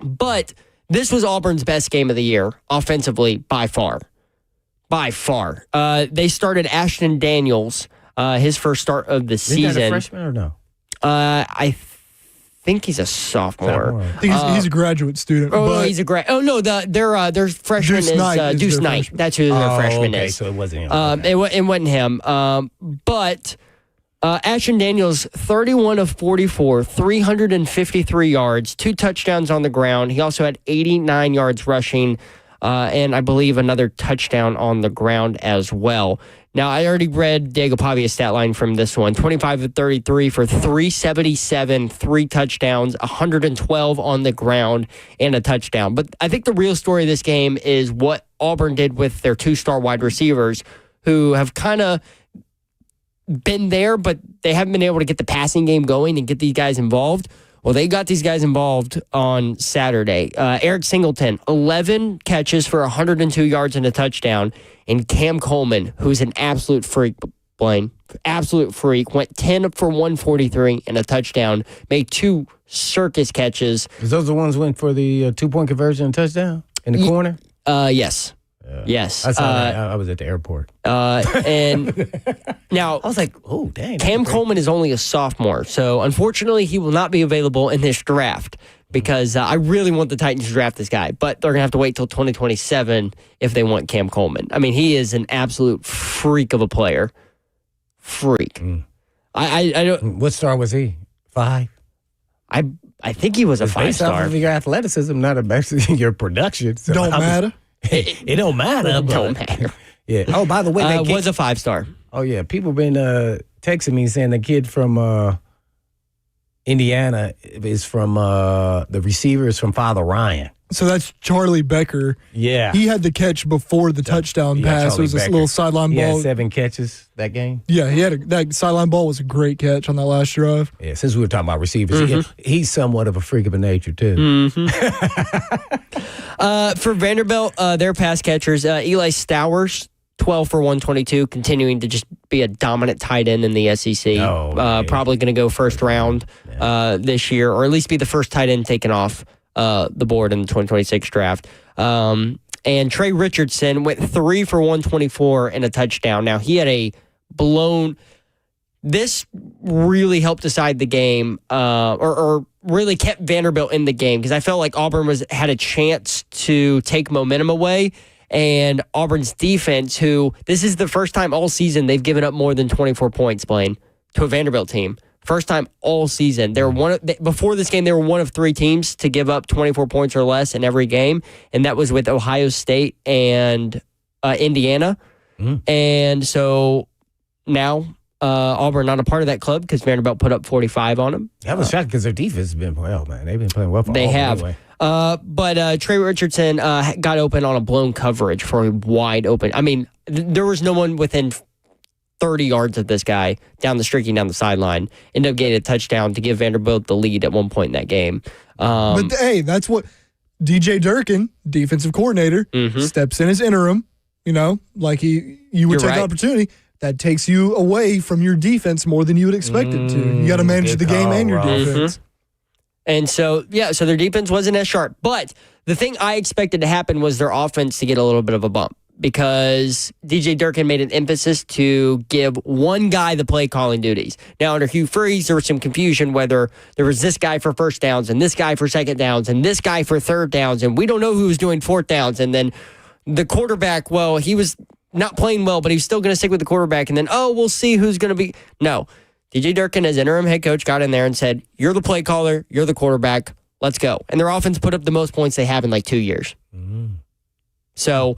But this was Auburn's best game of the year, offensively, by far. By far. They started Ashton Daniels, his first start of the season. Is that a freshman or no? I think he's a sophomore. I think he's a graduate student. Oh, but he's a grad. Oh no, their freshman Deuce is Knight Deuce their Knight. freshman. That's who their freshman okay, is. so it wasn't him. It wasn't him. But Ashton Daniels, 31 of 44, 353 yards, 2 touchdowns on the ground. He also had 89 yards rushing, and I believe another touchdown on the ground as well. Now, I already read Diego Pavia's stat line from this one. 25 of 33 for 377, 3 touchdowns, 112 on the ground, and a touchdown. But I think the real story of this game is what Auburn did with their 2-star wide receivers who have kind of been there, but they haven't been able to get the passing game going and get these guys involved. Well, they got these guys involved on Saturday. Eric Singleton, 11 catches for 102 yards and a touchdown. And Cam Coleman, who's an absolute freak, Blaine, absolute freak, went 10 for 143 and a touchdown, made 2 circus catches. Is those the ones who went for the 2-point conversion and touchdown in the corner? Yes. Yes. I saw that. I was at the airport. And now, I was like, oh, dang. Cam Coleman is only a sophomore, so unfortunately he will not be available in this draft because I really want the Titans to draft this guy, but they're going to have to wait till 2027 if they want Cam Coleman. I mean, he is an absolute freak of a player. Freak. I don't. What star was he? 5? I think he was a 5-star. Based off of your athleticism, not about your production. So don't matter. It don't matter. It don't matter. Yeah. Oh, by the way, that kid was a 5-star. Oh yeah, people been texting me saying the kid from Indiana is from the receiver is from Father Ryan. So that's Charlie Becker. Yeah, He had the catch before the touchdown pass. Charlie It was this Becker. little sideline He ball. had 7 catches that game. Yeah, he had that sideline ball was a great catch on that last drive. Yeah, since we were talking about receivers, he's somewhat of a freak of a nature too. For Vanderbilt, their pass catchers, Eli Stowers, 12 for 122, continuing to just be a dominant tight end in the SEC. Probably going to go first round this year, or at least be the first tight end taken off the board in the 2026 draft. And Trey Richardson went 3 for 124 and a touchdown. Now, he had a blown... This really helped decide the game, or really kept Vanderbilt in the game, because I felt like Auburn had a chance to take momentum away. And Auburn's defense, who this is the first time all season they've given up more than 24 points, Blaine, to a Vanderbilt team. First time all season. Before this game, they were one of 3 teams to give up 24 points or less in every game, and that was with Ohio State and Indiana. And so now Auburn not a part of that club because Vanderbilt put up 45 on them. I was shocked because their defense has been well, man. They've been playing well for They Auburn have. Anyway. But Trey Richardson got open on a blown coverage for a wide open. I mean, there was no one within 30 yards of this guy streaking down the sideline. Ended up getting a touchdown to give Vanderbilt the lead at one point in that game. But hey, that's what DJ Durkin, defensive coordinator, steps in as interim. You know, like you would take the opportunity. That takes you away from your defense more than you would expect it to. You got to manage the game and your defense. And so, so their defense wasn't as sharp. But the thing I expected to happen was their offense to get a little bit of a bump. because DJ Durkin made an emphasis to give one guy the play calling duties. Now, under Hugh Freeze, there was some confusion whether there was this guy for first downs and this guy for second downs and this guy for third downs, and we don't know who was doing fourth downs. And then the quarterback, well, he was not playing well, but he's still going to stick with the quarterback. And then, we'll see who's going to be. No. DJ Durkin, as interim head coach, got in there and said, you're the play caller, you're the quarterback, let's go. And their offense put up the most points they have in like 2 years. So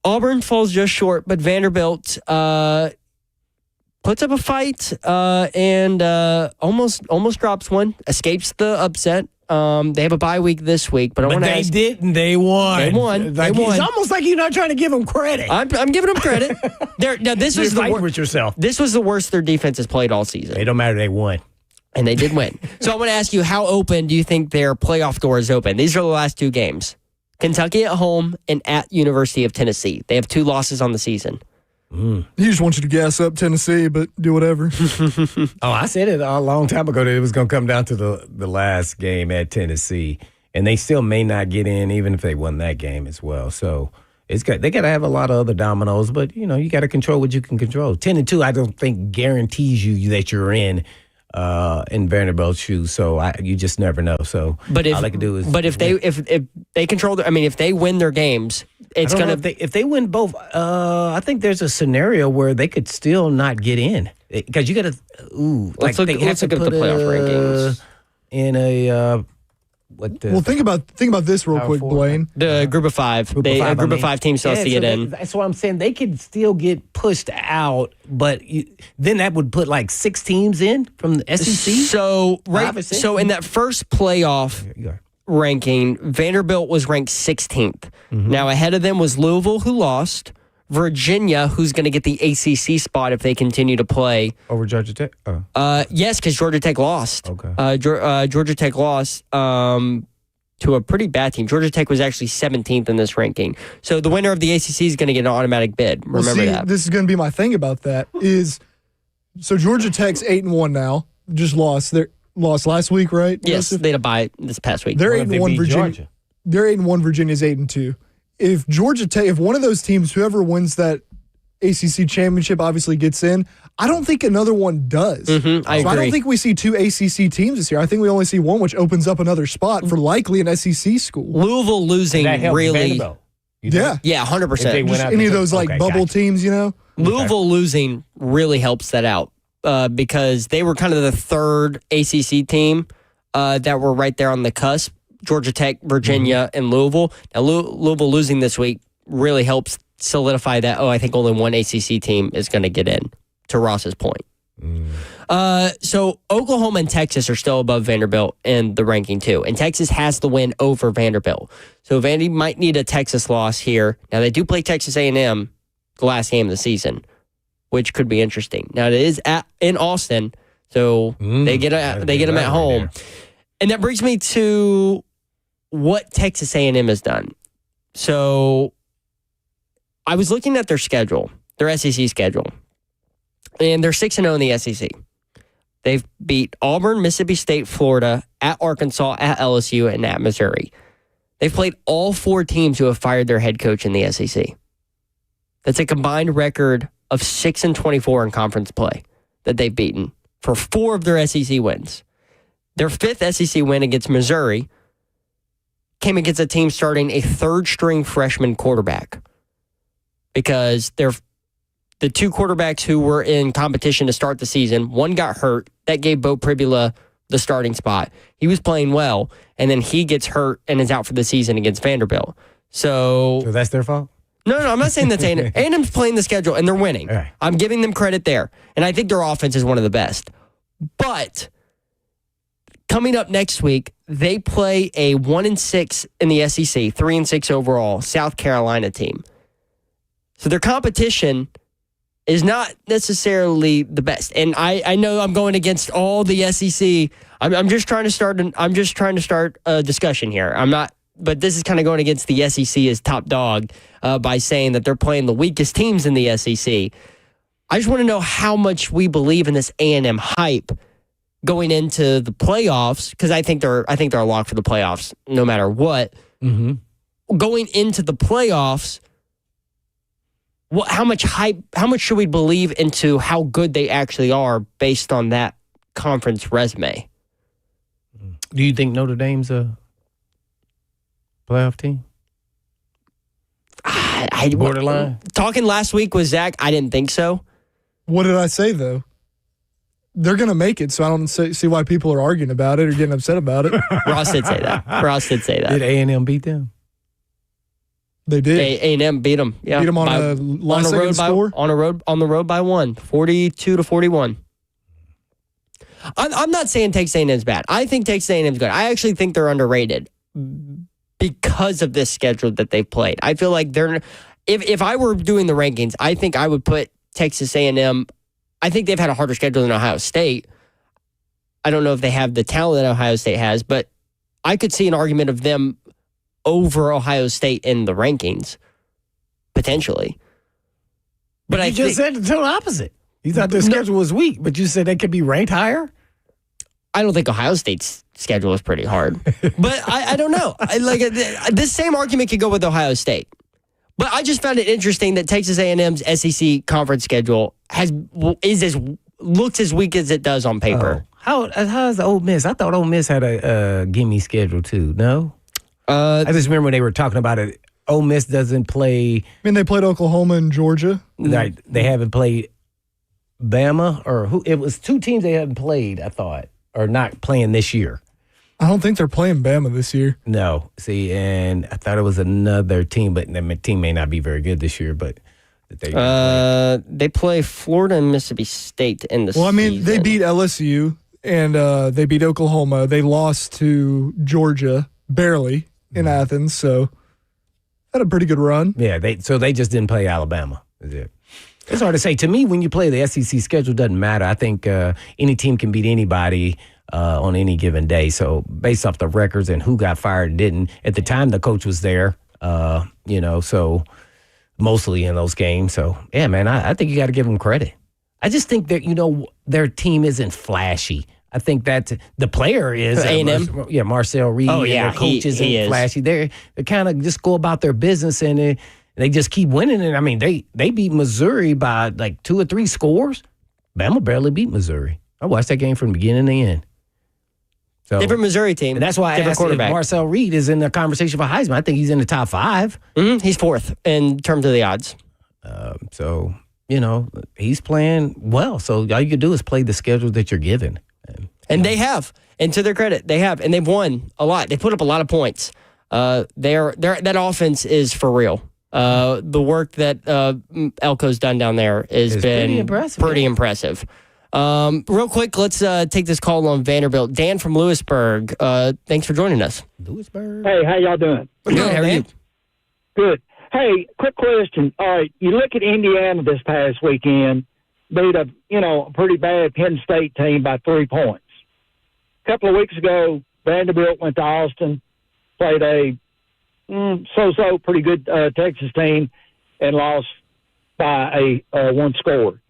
Auburn falls just short, but Vanderbilt puts up a fight and almost drops one, escapes the upset. They have a bye week this week, but they didn't. They won. They won. It's almost like you're not trying to give them credit. I'm giving them credit. This was fighting with yourself. This was the worst their defense has played all season. It don't matter. They won. And they did win. So I want to ask you, how open do you think their playoff door is open? These are the last two games. Kentucky at home and at University of Tennessee. They have 2 losses on the season. He just wants you to gas up Tennessee, but do whatever. I said it a long time ago that it was going to come down to the last game at Tennessee, and they still may not get in even if they won that game as well. So they got to have a lot of other dominoes, but you got to control what you can control. 10-2, I don't think guarantees you that you're in Vanderbilt's shoes. So you just never know. So all I can do is. But if they control, if they win their games, it's gonna. If they win both, I think there's a scenario where they could still not get in because you got to. Let's look at the playoff rankings in a. Well, think about this real quick, Blaine. The group of 5. A group of 5 team still has to get in. That's what I'm saying. They could still get pushed out, but then that would put like 6 teams in from the SEC. So in that first playoff ranking, Vanderbilt was ranked 16th. Now ahead of them was Louisville, who lost. Virginia, who's going to get the ACC spot if they continue to play. Over Georgia Tech? Yes, because Georgia Tech lost. Okay. Georgia Tech lost to a pretty bad team. Georgia Tech was actually 17th in this ranking. So the winner of the ACC is going to get an automatic bid. Remember that. This is going to be my thing about that so Georgia Tech's 8-1 now. Just lost. They lost last week, right? Yes, they had a bye this past week. They're 8-1. Virginia. They're 8-1. Virginia's 8-2. If Georgia Tech, if one of those teams, whoever wins that ACC championship, obviously gets in, I don't think another one does. I agree. I don't think we see 2 ACC teams this year. I think we only see one, which opens up another spot for likely an SEC school. Louisville losing really. Yeah, 100%. Just any of those bubble teams, Louisville losing really helps that out because they were kind of the third ACC team that were right there on the cusp. Georgia Tech, Virginia, and Louisville. Now, Louisville losing this week really helps solidify that, I think only one ACC team is going to get in, to Ross's point. So Oklahoma and Texas are still above Vanderbilt in the ranking, too. And Texas has the win over Vanderbilt. So Vandy might need a Texas loss here. Now, they do play Texas A&M the last game of the season, which could be interesting. Now, it is in Austin, so they get them at home. There. And that brings me to what Texas A&M has done. So I was looking at their schedule, their SEC schedule, and they're 6-0 in the SEC. They've beat Auburn, Mississippi State, Florida, at Arkansas, at LSU, and at Missouri. They've played all 4 teams who have fired their head coach in the SEC. That's a combined record of 6-24 in conference play that they've beaten for 4 of their SEC wins. Their 5th SEC win against Missouri came against a team starting a 3rd-string freshman quarterback because they're the 2 quarterbacks who were in competition to start the season. One got hurt. That gave Bo Pribula the starting spot. He was playing well, and then he gets hurt and is out for the season against Vanderbilt. So that's their fault? No, I'm not saying that's A&M. A&M's playing the schedule, and they're winning. Right. I'm giving them credit there. And I think their offense is one of the best. But coming up next week, they play a 1-6 in the SEC, 3-6 overall, South Carolina team. So their competition is not necessarily the best. And I know I'm going against all the SEC. I'm just trying to start a discussion here. But this is kind of going against the SEC as top dog by saying that they're playing the weakest teams in the SEC. I just want to know how much we believe in this A&M hype going into the playoffs, because I think they're a lock for the playoffs no matter what. going into the playoffs, how much should we believe into how good they actually are based on that conference resume? Do you think Notre Dame's a playoff team? Borderline? Talking last week with Zach, I didn't think so. What did I say, though? They're going to make it, so I don't see why people are arguing about it or getting upset about it. Ross did say that. Did A&M beat them? They did. A&M beat them. Yeah, beat them on a last second score? On the road by 1, 42-41. I'm not saying Texas A&M's bad. I think Texas A&M's good. I actually think they're underrated because of this schedule that they've played. I feel like if I were doing the rankings, I think I would put Texas A&M. I think they've had a harder schedule than Ohio State. I don't know if they have the talent that Ohio State has, but I could see an argument of them over Ohio State in the rankings, potentially. But you just said the total opposite. You thought their schedule was weak, but you said they could be ranked higher? I don't think Ohio State's schedule is pretty hard. But I don't know. This same argument could go with Ohio State. But I just found it interesting that Texas A&M's SEC conference schedule looks as weak as it does on paper. Oh. How is the Ole Miss? I thought Ole Miss had a gimme schedule too. No, I just remember when they were talking about it. Ole Miss doesn't play. I mean, they played Oklahoma and Georgia. Right, they haven't played Bama or who? It was two teams they haven't played. I thought, or not playing this year. I don't think they're playing Bama this year. No. See, and I thought it was another team, but the team may not be very good this year, but they play Florida and Mississippi State in the season. Well, I mean, they beat LSU and they beat Oklahoma. They lost to Georgia barely in Athens, so had a pretty good run. Yeah, they just didn't play Alabama. Is it? It's hard to say. To me, when you play the SEC schedule, doesn't matter. I think any team can beat anybody on any given day. So based off the records and who got fired and didn't, at the time the coach was there, so mostly in those games. So, yeah, man, I think you got to give them credit. I just think that, their team isn't flashy. I think that the player is. A&M? Marcel Reed. Oh, yeah, and their coaches he isn't is. flashy. They kind of just go about their business and they just keep winning. And, I mean, they beat Missouri by like 2 or 3 scores. Bama barely beat Missouri. I watched that game from the beginning to the end. So, different Missouri team. And that's why I asked if Marcel Reed is in the conversation for Heisman. I think he's in the top 5. Mm-hmm. He's 4th in terms of the odds. He's playing well. So all you can do is play the schedule that you're given. And they have. And to their credit, they have. And they've won a lot. They put up a lot of points. That offense is for real. The work that Elko's done down there has been pretty impressive. Real quick, let's take this call on Vanderbilt. Dan from Lewisburg, thanks for joining us. Lewisburg. Hey, how y'all doing? Good, how are you? Good. Hey, quick question. All right, you look at Indiana this past weekend, beat a pretty bad Penn State team by 3 points. A couple of weeks ago, Vanderbilt went to Austin, played a so-so pretty good Texas team, and lost by a 1 score.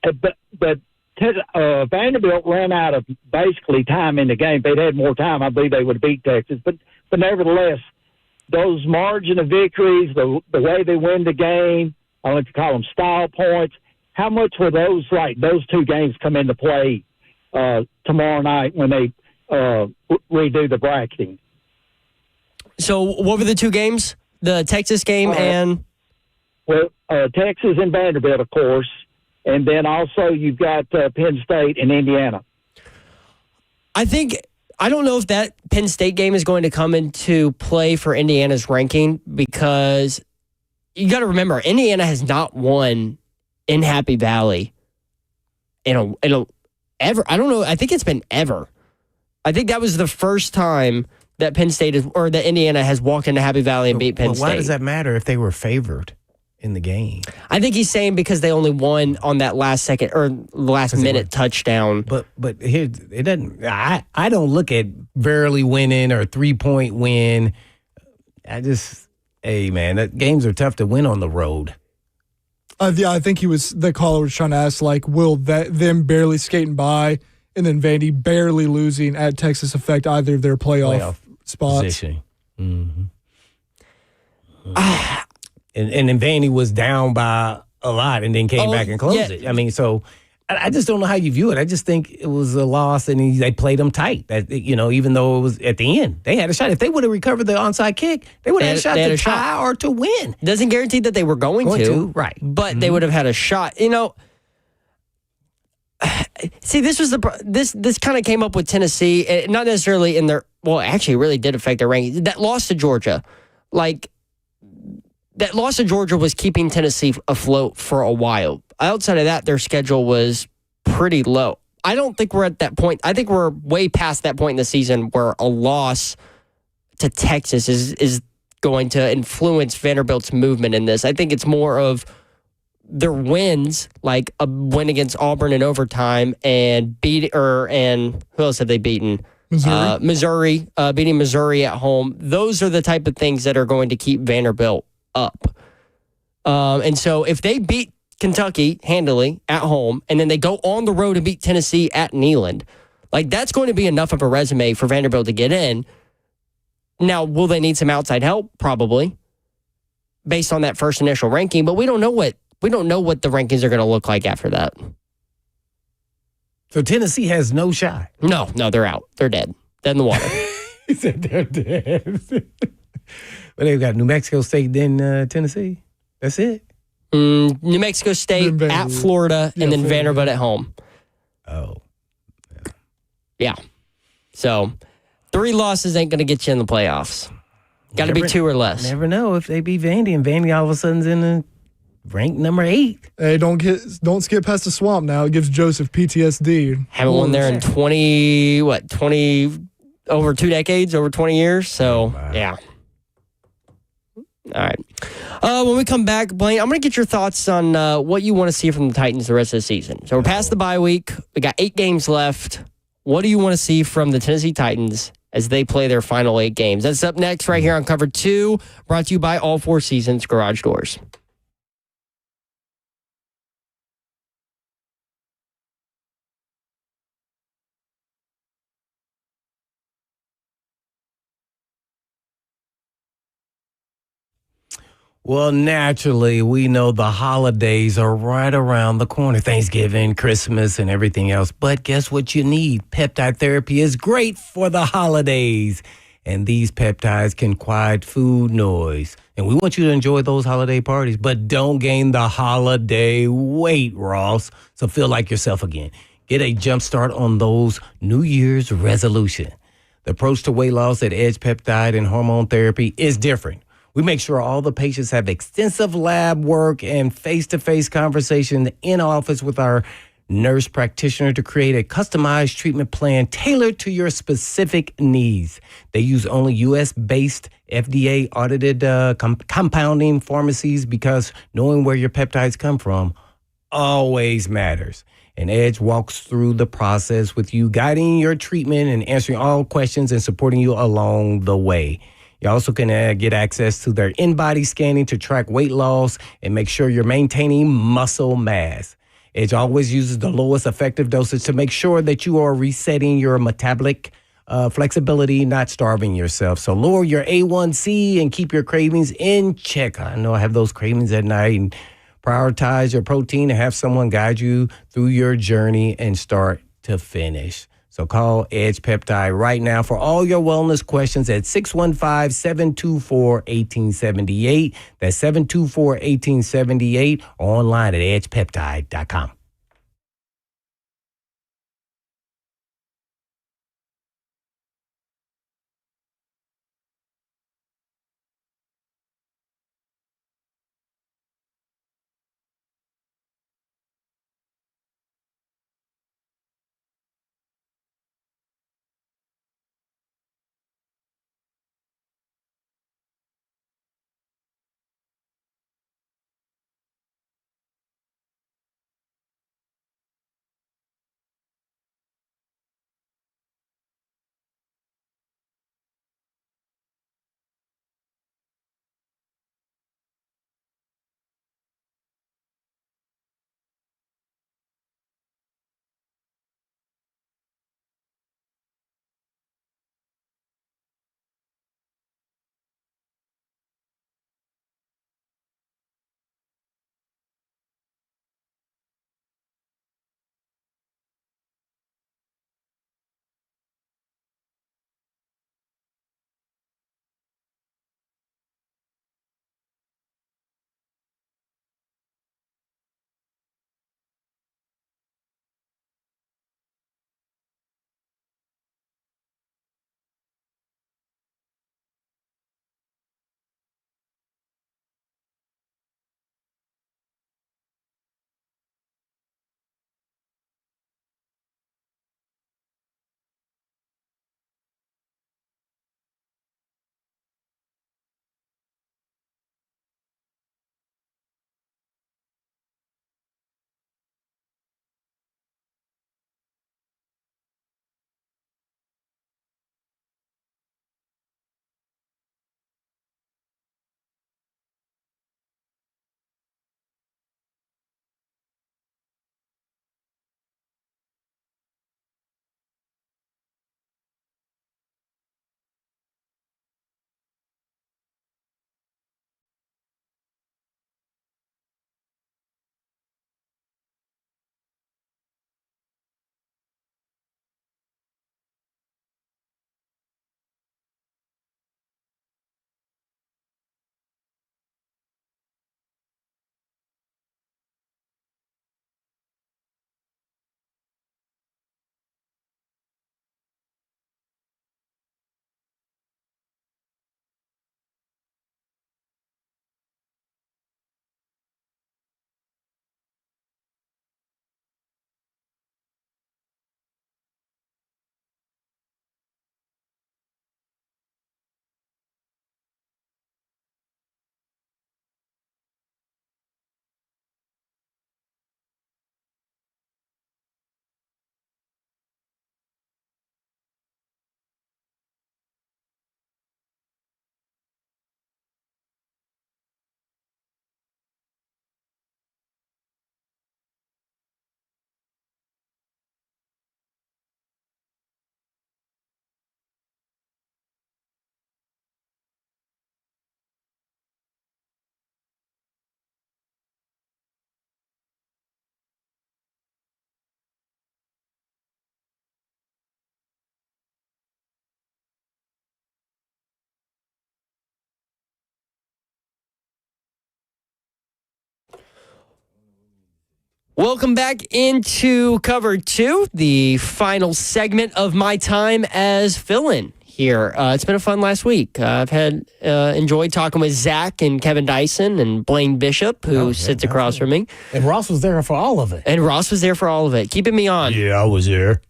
But Vanderbilt ran out of basically time in the game. If they'd had more time, I believe they would have beat Texas. But nevertheless, those margin of victories, the way they win the game, I don't know if you call them style points, how much will those 2 games come into play tomorrow night when they redo the bracketing? So what were the 2 games? The Texas game and? Well, Texas and Vanderbilt, of course. And then also you've got Penn State and Indiana. I don't know if that Penn State game is going to come into play for Indiana's ranking because you got to remember, Indiana has not won in Happy Valley in a ever. I don't know. I think it's been ever. I think that was the first time that Penn State that Indiana has walked into Happy Valley and beat Penn State. Why does that matter if they were favored in the game? I think he's saying because they only won on that last second or last minute touchdown. But here it doesn't. I don't look at barely winning or 3-point win. Hey man, that games are tough to win on the road. I think the caller was trying to ask, will them barely skating by and then Vandy barely losing at Texas affect either of their playoff spots? Position. Mm-hmm. And then Vandy was down by a lot and then came back and closed it. I mean, so I just don't know how you view it. I just think it was a loss, and they played them tight. That, even though it was at the end, they had a shot. If they would have recovered the onside kick, they would have had a shot to tie or to win. Doesn't guarantee that they were going to, right? But they would have had a shot. See, this was this kind of came up with Tennessee, not necessarily in their. Well, actually, it really did affect their rankings. That loss to Georgia, that loss to Georgia was keeping Tennessee afloat for a while. Outside of that, their schedule was pretty low. I don't think we're at that point. I think we're way past that point in the season where a loss to Texas is going to influence Vanderbilt's movement in this. I think it's more of their wins, like a win against Auburn in overtime and and who else have they beaten? Missouri, beating Missouri at home. Those are the type of things that are going to keep Vanderbilt up. And so if they beat Kentucky handily at home, and then they go on the road and beat Tennessee at Neyland, that's going to be enough of a resume for Vanderbilt to get in. Now, will they need some outside help? Probably, based on that first initial ranking. But we don't know what the rankings are going to look like after that. So Tennessee has no shot. No, they're out. They're dead. Dead in the water. He said they're dead. Well, they've got New Mexico State, then Tennessee. That's it. New Mexico State at Florida, and then Vanderbilt at home. Oh. Yeah. So 3 losses ain't going to get you in the playoffs. Got to be 2 or less. Never know if they beat Vandy, and Vandy all of a sudden's in the ranked number 8. Hey, don't skip past the swamp now. It gives Joseph PTSD. Haven't won there in 20 over 2 decades, over 20 years. So, yeah. All right. When we come back, Blaine, I'm going to get your thoughts on what you want to see from the Titans the rest of the season. So we're past the bye week. We got 8 games left. What do you want to see from the Tennessee Titans as they play their final 8 games? That's up next right here on Cover 2, brought to you by All Four Seasons Garage Doors. Well, naturally, we know the holidays are right around the corner. Thanksgiving, Christmas, and everything else. But guess what you need? Peptide therapy is great for the holidays. And these peptides can quiet food noise. And we want you to enjoy those holiday parties, but don't gain the holiday weight, Ross. So feel like yourself again. Get a jump start on those New Year's resolution. The approach to weight loss at Edge Peptide and Hormone Therapy is different. We make sure all the patients have extensive lab work and face-to-face conversations in office with our nurse practitioner to create a customized treatment plan tailored to your specific needs. They use only U.S.-based, FDA-audited compounding pharmacies because knowing where your peptides come from always matters. And Edge walks through the process with you, guiding your treatment and answering all questions and supporting you along the way. You also can get access to their in-body scanning to track weight loss and make sure you're maintaining muscle mass. Edge always uses the lowest effective dosage to make sure that you are resetting your metabolic flexibility, not starving yourself. So lower your A1C and keep your cravings in check. I know I have those cravings at night. And prioritize your protein and have someone guide you through your journey and start to finish. So call Edge Peptide right now for all your wellness questions at 615-724-1878. That's 724-1878 or online at edgepeptide.com. Welcome back into Cover 2, the final segment of my time as fill-in here. It's been a fun last week. I've had enjoyed talking with Zach and Kevin Dyson and Blaine Bishop, who sits across from me. And Ross was there for all of it. Keeping me on. Yeah, I was there.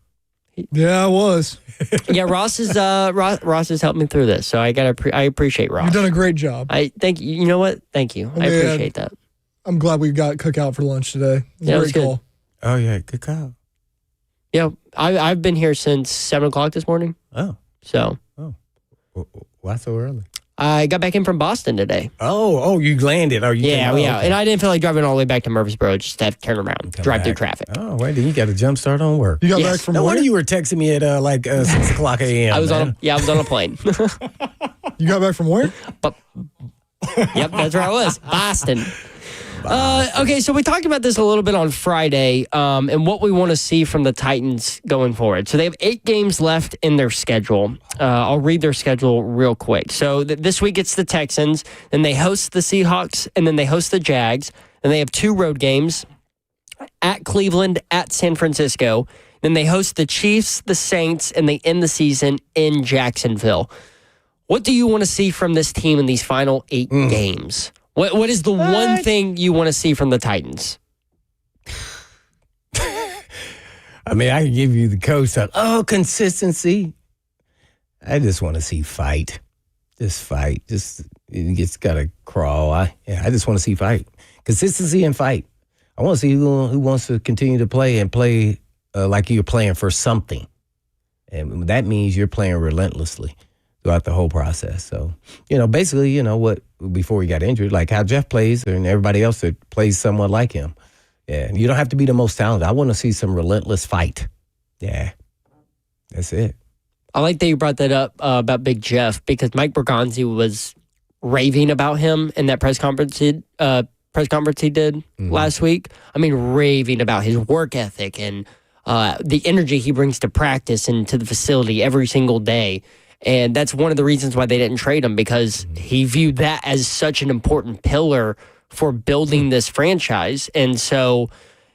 Yeah, I was. Yeah, Ross has helped me through this, so I appreciate Ross. You've done a great job. I thank you. You know what? Thank you. I appreciate that. I'm glad we got cookout for lunch today. Yeah, it was good. Call. Oh, yeah, good call. Yeah, I've been here since 7 o'clock this morning. Oh. So. Oh. Why so early? I got back in from Boston today. Oh, you landed. Yeah. Okay. And I didn't feel like driving all the way back to Murfreesboro just to have to turn around, drive through traffic. Oh, wait, then you got a jump start on work. You got back from no where? wonder you were texting me at 6 o'clock a.m. I was on a plane. You got back from where? Yep, that's where I was. Boston. Okay, so we talked about this a little bit on Friday and what we want to see from the Titans going forward. So they have 8 games left in their schedule. I'll read their schedule real quick. So this week it's the Texans, then they host the Seahawks, and then they host the Jags. Then they have 2 road games at Cleveland, at San Francisco. Then they host the Chiefs, the Saints, and they end the season in Jacksonville. What do you want to see from this team in these final 8 games? What is the one thing you want to see from the Titans? I mean, I can give you the coach talk. Oh, consistency. I just want to see fight. Just fight. You just got to crawl. I just want to see fight. Consistency and fight. I want to see who wants to continue to play like you're playing for something. And that means you're playing relentlessly throughout the whole process. So, basically, what before he got injured, like how Jeff plays and everybody else that plays somewhat like him. Yeah, you don't have to be the most talented. I want to see some relentless fight. Yeah, that's it. I like that you brought that up about Big Jeff, because Mike Bergonzi was raving about him in that press conference he did last week. I mean, raving about his work ethic and the energy he brings to practice and to the facility every single day. And that's one of the reasons why they didn't trade him, because he viewed that as such an important pillar for building this franchise. And so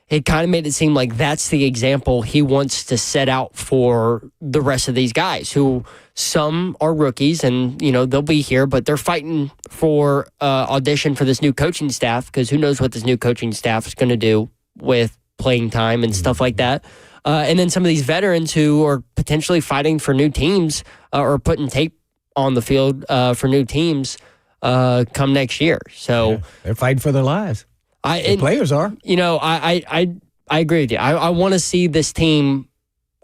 it kind of made it seem like that's the example he wants to set out for the rest of these guys, who some are rookies and, they'll be here, but they're fighting for audition for this new coaching staff, because who knows what this new coaching staff is going to do with playing time and stuff like that. And then some of these veterans who are potentially fighting for new teams or putting tape on the field for new teams come next year. So they're fighting for their lives. The players are. I agree with you. I want to see this team.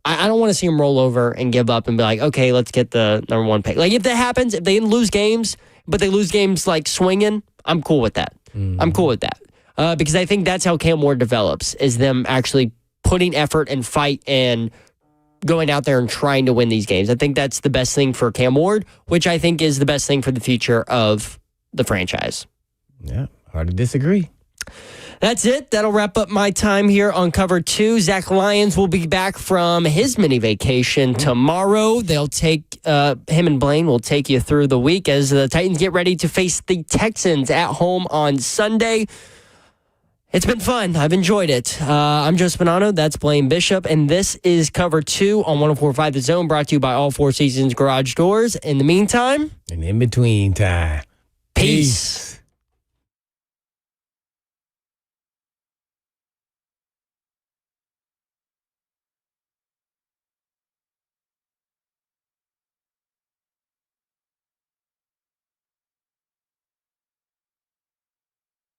I don't want to see them roll over and give up and be like, okay, let's get the number 1 pick. Like, if that happens, if they lose games, but they lose games like swinging, I'm cool with that. I'm cool with that. Because I think that's how Cam Ward develops, is them actually putting effort and fight and going out there and trying to win these games. I think that's the best thing for Cam Ward, which I think is the best thing for the future of the franchise. Yeah, hard to disagree. That's it. That'll wrap up my time here on Cover 2. Zach Lyons will be back from his mini vacation tomorrow. They'll take, him and Blaine will take you through the week as the Titans get ready to face the Texans at home on Sunday. It's been fun. I've enjoyed it. I'm Joe Spinano. That's Blaine Bishop. And this is Cover 2 on 104.5 The Zone, brought to you by All Four Seasons Garage Doors. In the meantime, and in between time, peace.